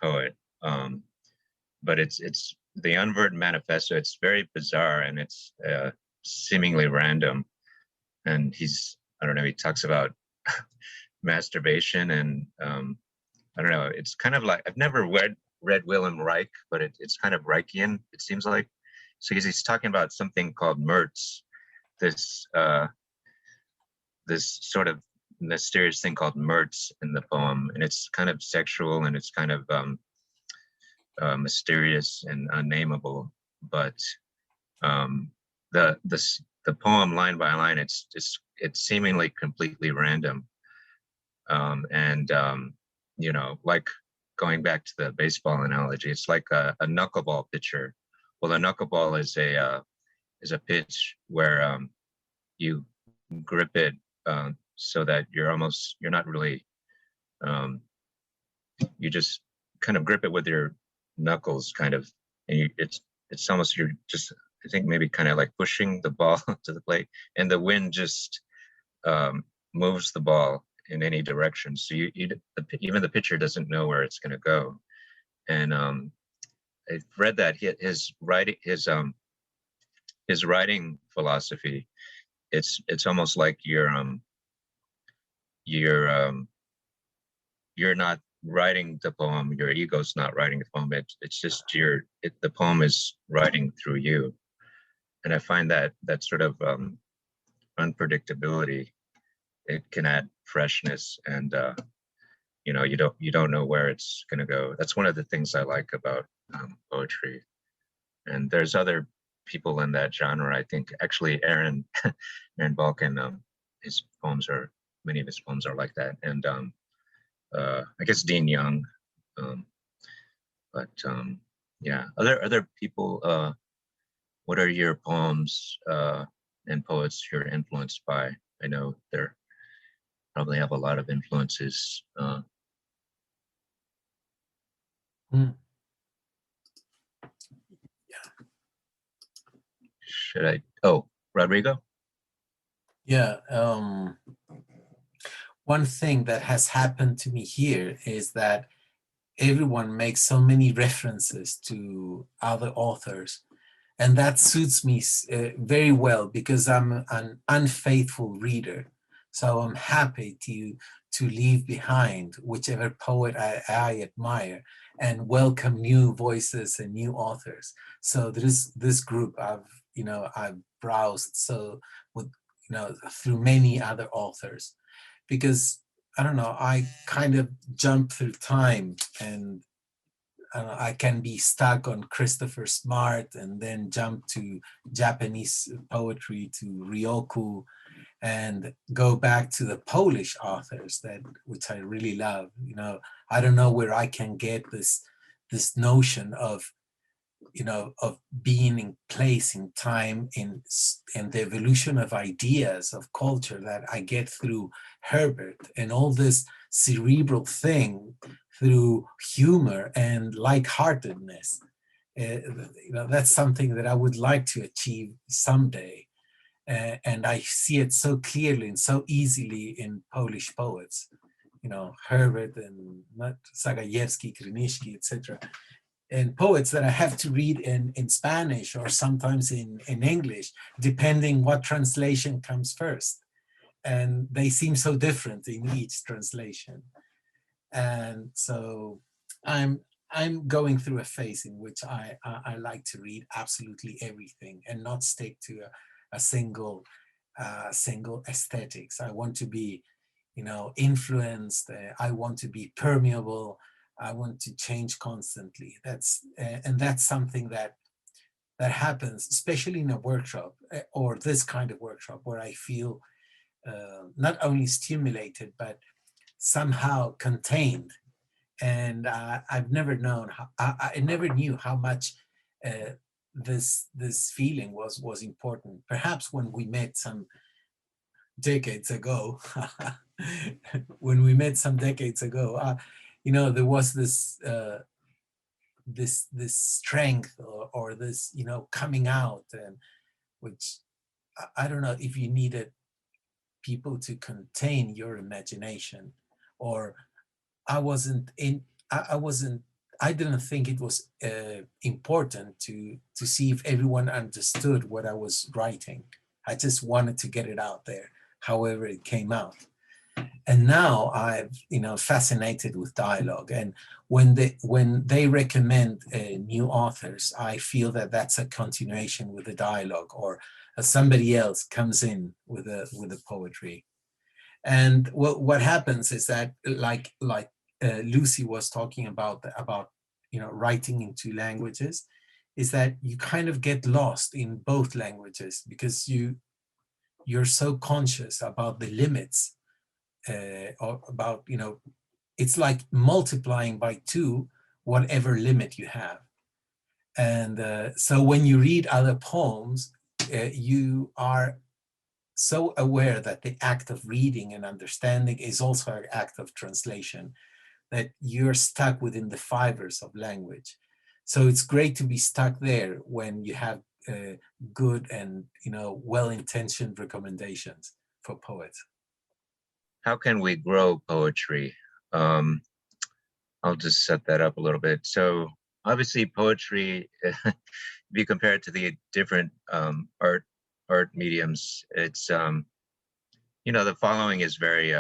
poet. But it's the Unvert Manifesto. It's very bizarre and it's seemingly random. And he talks about masturbation and I don't know. It's kind of like, I've never read Wilhelm Reich, but it's kind of Reichian, it seems like. So he's talking about something called Mertz, this sort of mysterious thing called Mertz in the poem, and it's kind of sexual and it's kind of mysterious and unnameable. But the poem line by line, it's seemingly completely random, like going back to the baseball analogy, it's like a knuckleball pitcher. Well, a knuckleball is a pitch where you grip it so that you're not really, you just kind of grip it with your knuckles, kind of, and it's almost, you're just, I think maybe kind of like pushing the ball to the plate, and the wind just moves the ball in any direction. So even the pitcher doesn't know where it's going to go. And I've read that his writing philosophy, it's almost like you're not writing the poem, your ego's not writing the poem, it's just the poem is writing through you. And I find that sort of unpredictability, it can add freshness, and you don't know where it's going to go. That's one of the things I like about poetry. And there's other people in that genre. I think actually Aaron Balkan, many of his poems are like that. And I guess Dean Young, other people. What are your poems and poets you're influenced by? I know they're probably have a lot of influences. Should I? Oh, Rodrigo? Yeah. One thing that has happened to me here is that everyone makes so many references to other authors, and that suits me very well because I'm an unfaithful reader. So I'm happy to leave behind whichever poet I admire and welcome new voices and new authors. So there is this group I've browsed through many other authors, because I don't know, I kind of jump through time, and I can be stuck on Christopher Smart and then jump to Japanese poetry, to Ryoku, and go back to the Polish authors which I really love. I don't know where I can get this notion of being in place, in time, in the evolution of ideas, of culture, that I get through Herbert, and all this cerebral thing through humor and lightheartedness. That's something that I would like to achieve someday. And I see it so clearly and so easily in Polish poets, Herbert and Zagajewski, Kryniecki, etc. And poets that I have to read in Spanish or sometimes in English, depending what translation comes first. And they seem so different in each translation. And so I'm going through a phase in which I like to read absolutely everything and not stick to a single aesthetics. I want to be, influenced. I want to be permeable. I want to change constantly. That's something that happens, especially in a workshop or this kind of workshop, where I feel not only stimulated but somehow contained. And I've never known I never knew how much this feeling was important. Perhaps when we met some decades ago, there was this strength or this coming out, and which I don't know if you needed people to contain your imagination, or I didn't think it was important to see if everyone understood what I was writing. I just wanted to get it out there, however it came out. And now I'm fascinated with dialogue. And when they recommend new authors, I feel that that's a continuation with the dialogue, or somebody else comes in with the poetry. And what happens is that, like Lucy was talking about writing in two languages, is that you kind of get lost in both languages, because you're so conscious about the limits, or about it's like multiplying by 2 whatever limit you have. And so when you read other poems, you are so aware that the act of reading and understanding is also an act of translation, that you're stuck within the fibers of language. So it's great to be stuck there when you have good and well-intentioned recommendations for poets. How can we grow poetry? I'll just set that up a little bit. So obviously poetry, if you compare it to the different art mediums, it's the following is very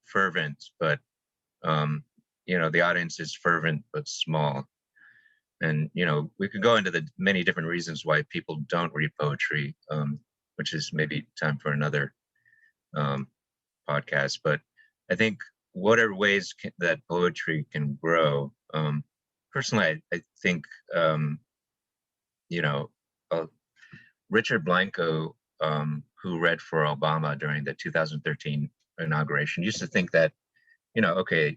fervent, but the audience is fervent but small. And we could go into the many different reasons why people don't read poetry, which is maybe time for another podcast. But I think what are ways that poetry can grow? Personally, I think Richard Blanco, who read for Obama during the 2013 inauguration, used to think that, okay,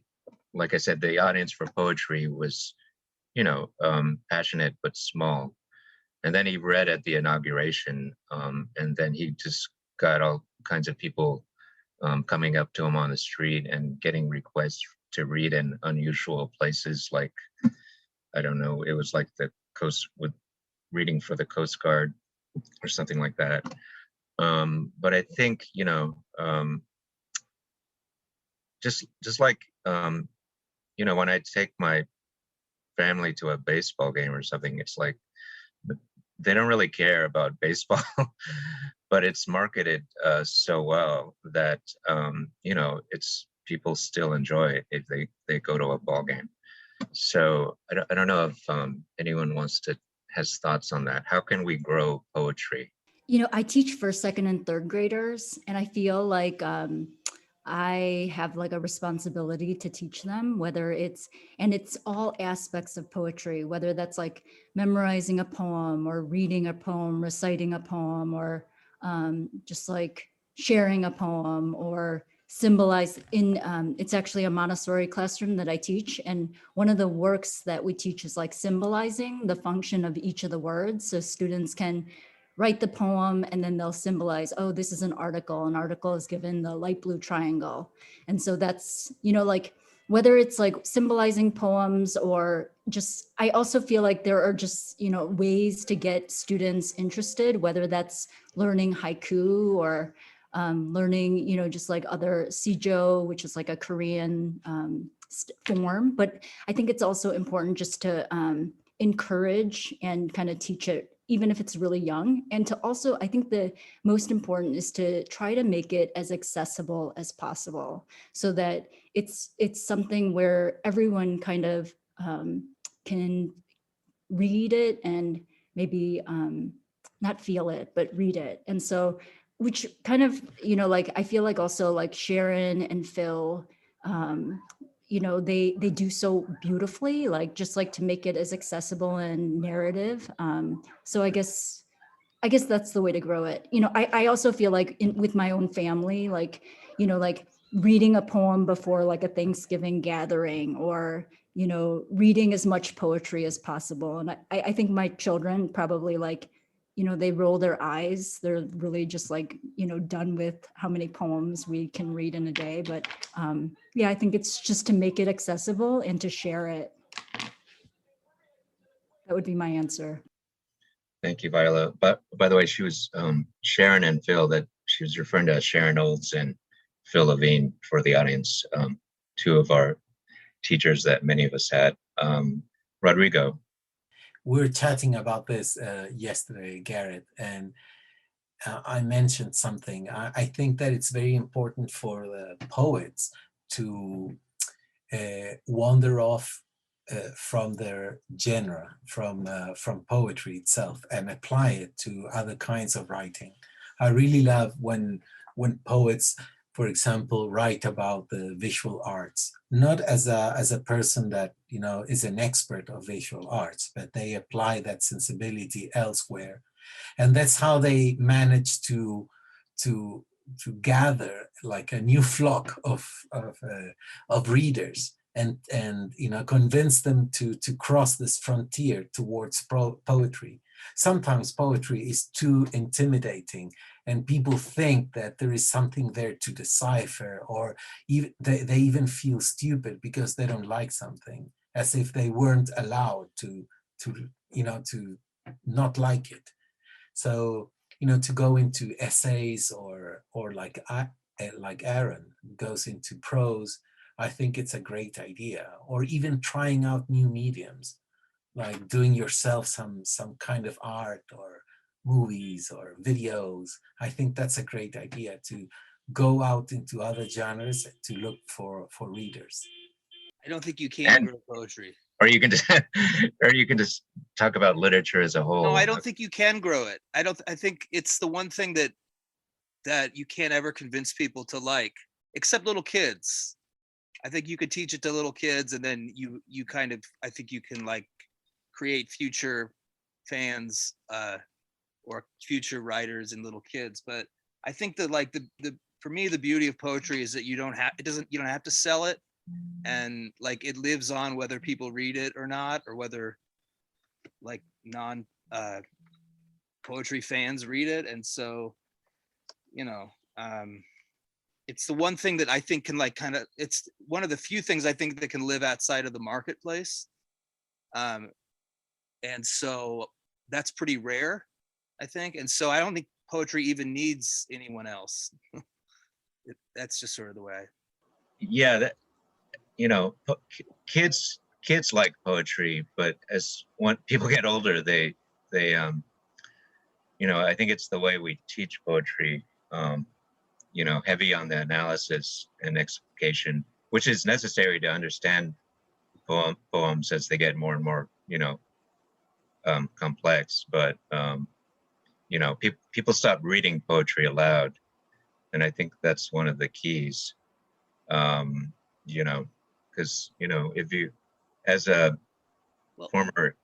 like I said, the audience for poetry was, passionate but small. And then he read at the inauguration, and then he just got all kinds of people coming up to him on the street and getting requests to read in unusual places, like, I don't know, it was like the coast with reading for the Coast Guard or something like that. But I think, just like, when I take my family to a baseball game or something, it's like, they don't really care about baseball, but it's marketed so well that it's people still enjoy it if they go to a ball game. So I don't know if anyone has thoughts on that. How can we grow poetry? I teach first, second, and third graders, and I feel like I have like a responsibility to teach them, and it's all aspects of poetry, whether that's like memorizing a poem or reading a poem, reciting a poem, or just like sharing a poem or it's actually a Montessori classroom that I teach. And one of the works that we teach is like symbolizing the function of each of the words. So students can write the poem and then they'll symbolize, oh, this is an article. An article is given the light blue triangle. And so that's, like whether it's like symbolizing poems or just, I also feel like there are just, ways to get students interested, whether that's learning haiku or learning, just like other sijo, which is like a Korean form. But I think it's also important just to encourage and kind of teach it, even if it's really young. And to also, I think the most important is to try to make it as accessible as possible so that it's something where everyone kind of can read it and maybe not feel it, but read it. And so, which kind of, like, I feel like also like Sharon and Phil, they do so beautifully, like just like to make it as accessible and narrative. So I guess that's the way to grow it. I also feel like with my own family, like, like reading a poem before like a Thanksgiving gathering or, reading as much poetry as possible. And I think my children probably like, they roll their eyes. They're really just like, done with how many poems we can read in a day. But yeah, I think it's just to make it accessible and to share it. That would be my answer. Thank you, Viola. But by the way, she was Sharon and Phil, that she was referring to Sharon Olds and Phil Levine for the audience, two of our teachers that many of us had. Rodrigo. We were chatting about this yesterday, Garrett, and I mentioned something. I think that it's very important for the poets to wander off from their genre, from poetry itself, and apply it to other kinds of writing. I really love when poets, for example, write about the visual arts, not as a person that is an expert of visual arts, but they apply that sensibility elsewhere, and that's how they manage to gather like a new flock of readers, and convince them to cross this frontier towards poetry. Sometimes poetry is too intimidating, and people think that there is something there to decipher, or even they even feel stupid because they don't like something, as if they weren't allowed to not like it. So to go into essays or like Aaron goes into prose, I think it's a great idea. Or even trying out new mediums, like doing yourself some kind of art or movies or videos. I think that's a great idea, to go out into other genres to look for readers. I don't think you can grow poetry. Or you can just talk about literature as a whole. No, I don't think you can grow it. I think it's the one thing that you can't ever convince people to like, except little kids. I think you could teach it to little kids, and then you kind of, I think you can like create future fans or future writers in little kids. But I think that like the for me, the beauty of poetry is that you don't have to sell it, and like it lives on whether people read it or not, or whether like non poetry fans read it. And so it's the one thing that I think can like kind of, it's one of the few things I think that can live outside of the marketplace. And so that's pretty rare, I think. And so I don't think poetry even needs anyone else. That's just sort of the way. Yeah, that, kids like poetry, but when people get older, they I think it's the way we teach poetry, heavy on the analysis and explication, which is necessary to understand poems as they get more and more, complex. But, people stop reading poetry aloud. And I think that's one of the keys, because, if you, as a Well, former,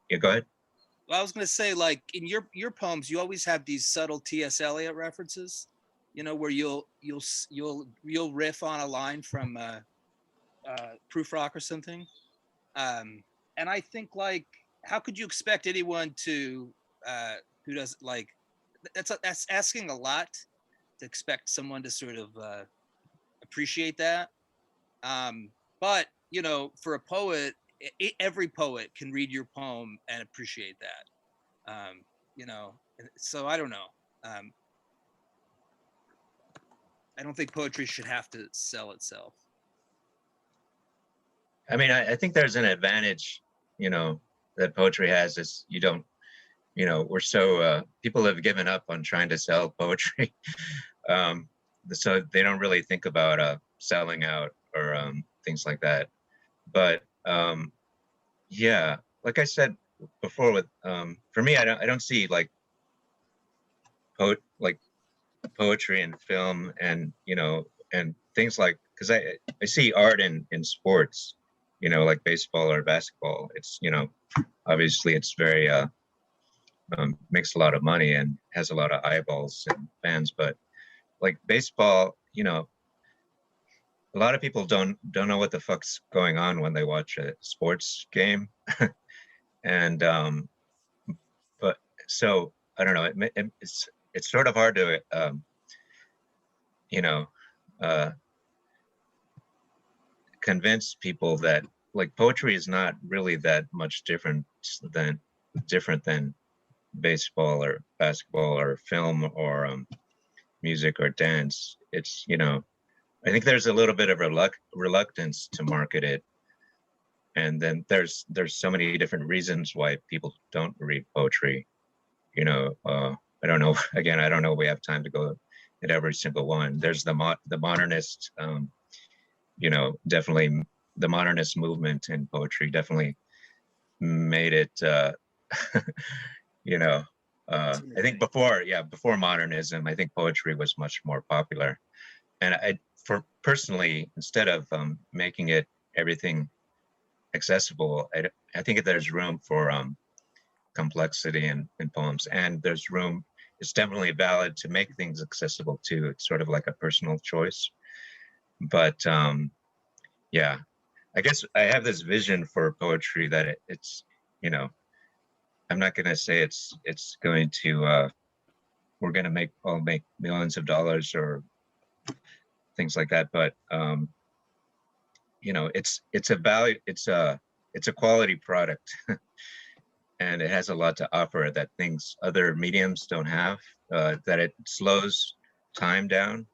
yeah, go ahead. Well, I was going to say, like in your poems, you always have these subtle T.S. Eliot references, where you'll riff on a line from Proof Rock or something. And I think, like, how could you expect anyone to who does like that's asking a lot to expect someone to sort of appreciate that. But for a poet, every poet can read your poem and appreciate that. So I don't know. I don't think poetry should have to sell itself. I mean, I think there's an advantage, that poetry has is you don't, we're so, people have given up on trying to sell poetry. So they don't really think about selling out or things like that. But yeah, like I said before, with for me, I don't see like poetry and film and and things like, because I see art in sports, like baseball or basketball. It's obviously it's very makes a lot of money and has a lot of eyeballs and fans, but like baseball, a lot of people don't know what the fuck's going on when they watch a sports game. And but so I don't know, it's sort of hard to convince people that like poetry is not really that much different than baseball or basketball or film or music or dance. It's I think there's a little bit of reluctance to market it, and then there's so many different reasons why people don't read poetry. I don't know. Again, I don't know if we have time to go at every single one. There's the modernist, definitely the modernist movement in poetry definitely made it, I think before modernism, I think poetry was much more popular. And personally, instead of making it everything accessible, I think there's room for complexity in poems, and it's definitely valid to make things accessible too. It's sort of like a personal choice. But yeah, I guess I have this vision for poetry that it's, I'm not going to say it's going to, we're going to make millions of dollars or things like that. But, it's a value, it's a quality product and it has a lot to offer that things other mediums don't have, that it slows time down.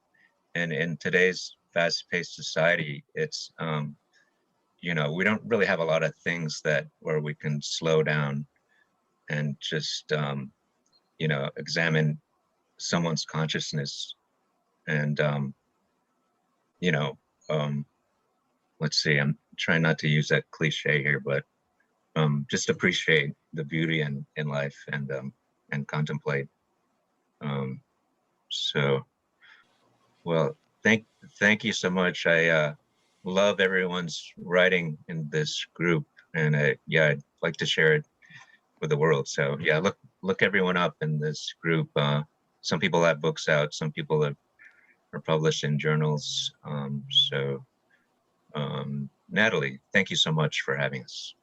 And in today's fast-paced society, it's, we don't really have a lot of things where we can slow down and just, examine someone's consciousness and, let's see, I'm trying not to use that cliche here, but just appreciate the beauty in life and contemplate. So, well, thank you so much. I love everyone's writing in this group, and I'd like to share it with the world. So yeah, look everyone up in this group. Some people have books out, some people are published in journals. Natalie, thank you so much for having us.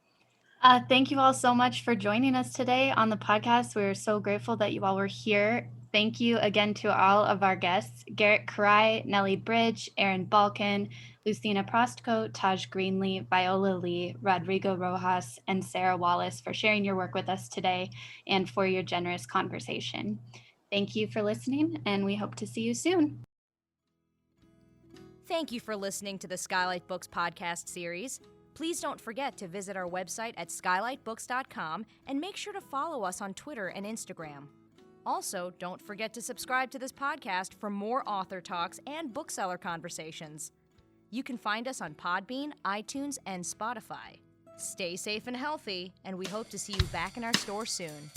Thank you all so much for joining us today on the podcast. We're so grateful that you all were here. Thank you again to all of our guests, Garrett Kurai, Nellie Bridge, Aaron Balkan, Lucyna Prostko, Taj Greenlee, Viola Lee, Rodrigo Rojas, and Sara Wallace for sharing your work with us today and for your generous conversation. Thank you for listening, and we hope to see you soon. Thank you for listening to the Skylight Books podcast series. Please don't forget to visit our website at skylightbooks.com and make sure to follow us on Twitter and Instagram. Also, don't forget to subscribe to this podcast for more author talks and bookseller conversations. You can find us on Podbean, iTunes, and Spotify. Stay safe and healthy, and we hope to see you back in our store soon.